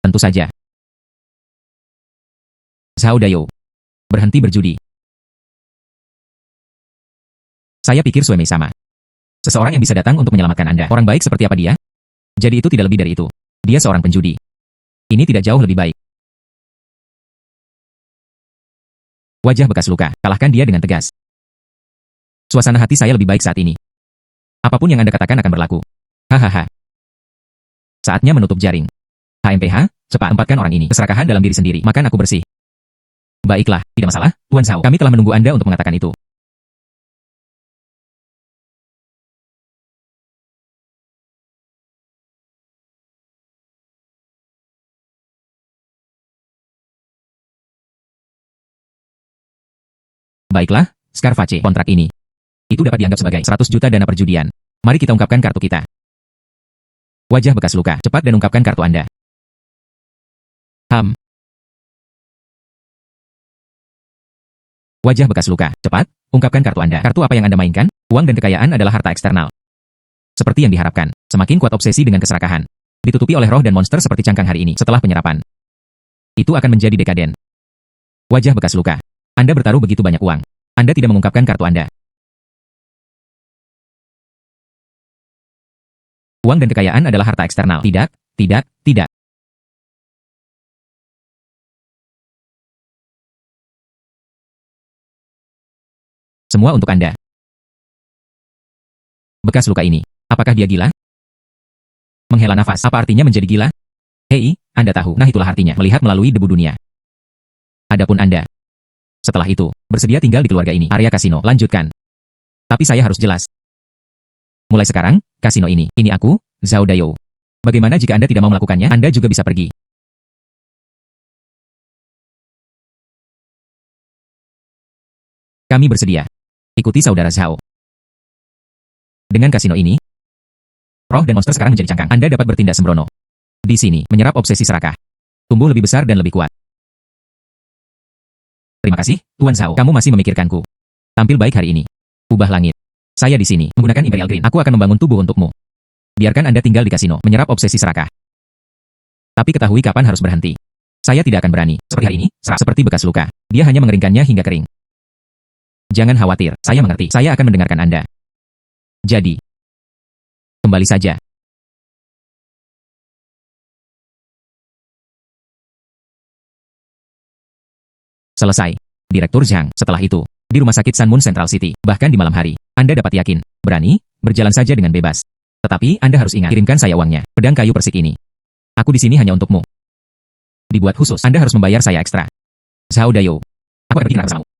S1: Tentu saja. Zhao Dayo. Berhenti berjudi. Saya pikir Sue Mei sama. Seseorang yang bisa datang untuk menyelamatkan Anda. Orang baik seperti apa dia? Jadi itu tidak lebih dari itu. Dia seorang penjudi. Ini tidak jauh lebih baik. Wajah bekas luka. Kalahkan dia dengan tegas. Suasana hati saya lebih baik saat ini. Apapun yang Anda katakan akan berlaku. Hahaha. Saatnya menutup jaring. HMPH, cepat empatkan orang ini. Keserakahan dalam diri sendiri. Makan aku bersih. Baiklah, tidak masalah, Tuan Zhao. Kami telah menunggu Anda untuk mengatakan itu. Baiklah, Scarface, kontrak ini. Itu dapat dianggap sebagai 100 juta dana perjudian. Mari kita ungkapkan kartu kita. Wajah bekas luka. Cepat dan ungkapkan kartu Anda. Wajah bekas luka. Cepat, ungkapkan kartu Anda. Kartu apa yang Anda mainkan? Uang dan kekayaan adalah harta eksternal. Seperti yang diharapkan, semakin kuat obsesi dengan keserakahan. Ditutupi oleh roh dan monster seperti cangkang hari ini setelah penyerapan. Itu akan menjadi dekaden. Wajah bekas luka. Anda bertaruh begitu banyak uang. Anda tidak mengungkapkan kartu Anda. Uang dan kekayaan adalah harta eksternal. Tidak, tidak, tidak. Semua untuk Anda. Bekas luka ini. Apakah dia gila? Menghela nafas. Apa artinya menjadi gila? Hei, Anda tahu. Nah itulah artinya melihat melalui debu dunia. Adapun Anda. Setelah itu, bersedia tinggal di keluarga ini. Area kasino. Lanjutkan. Tapi saya harus jelas. Mulai sekarang, kasino ini aku, Zhao Dayo. Bagaimana jika Anda tidak mau melakukannya? Anda juga bisa pergi. Kami bersedia. Ikuti saudara Zhao. Dengan kasino ini, Roh dan monster sekarang menjadi cangkang. Anda dapat bertindak sembrono. Di sini, menyerap obsesi serakah. Tumbuh lebih besar dan lebih kuat. Terima kasih, Tuan Zhao. Kamu masih memikirkanku. Tampil baik hari ini. Ubah langit. Saya di sini, menggunakan Imperial Green. Aku akan membangun tubuh untukmu. Biarkan Anda tinggal di kasino, menyerap obsesi serakah. Tapi ketahui kapan harus berhenti. Saya tidak akan berani. Seperti hari ini, seperti bekas luka. Dia hanya mengeringkannya hingga kering. Jangan khawatir, saya mengerti. Saya akan mendengarkan Anda. Jadi, kembali saja. Selesai. Direktur Zhang, setelah itu, di rumah sakit Sun Moon Central City, bahkan di malam hari, Anda dapat yakin, berani, berjalan saja dengan bebas. Tetapi, Anda harus ingat, kirimkan saya uangnya, pedang kayu persik ini. Aku di sini hanya untukmu. Dibuat khusus, Anda harus membayar saya ekstra. Zhao Dayo. Aku akan bertindak bersamamu.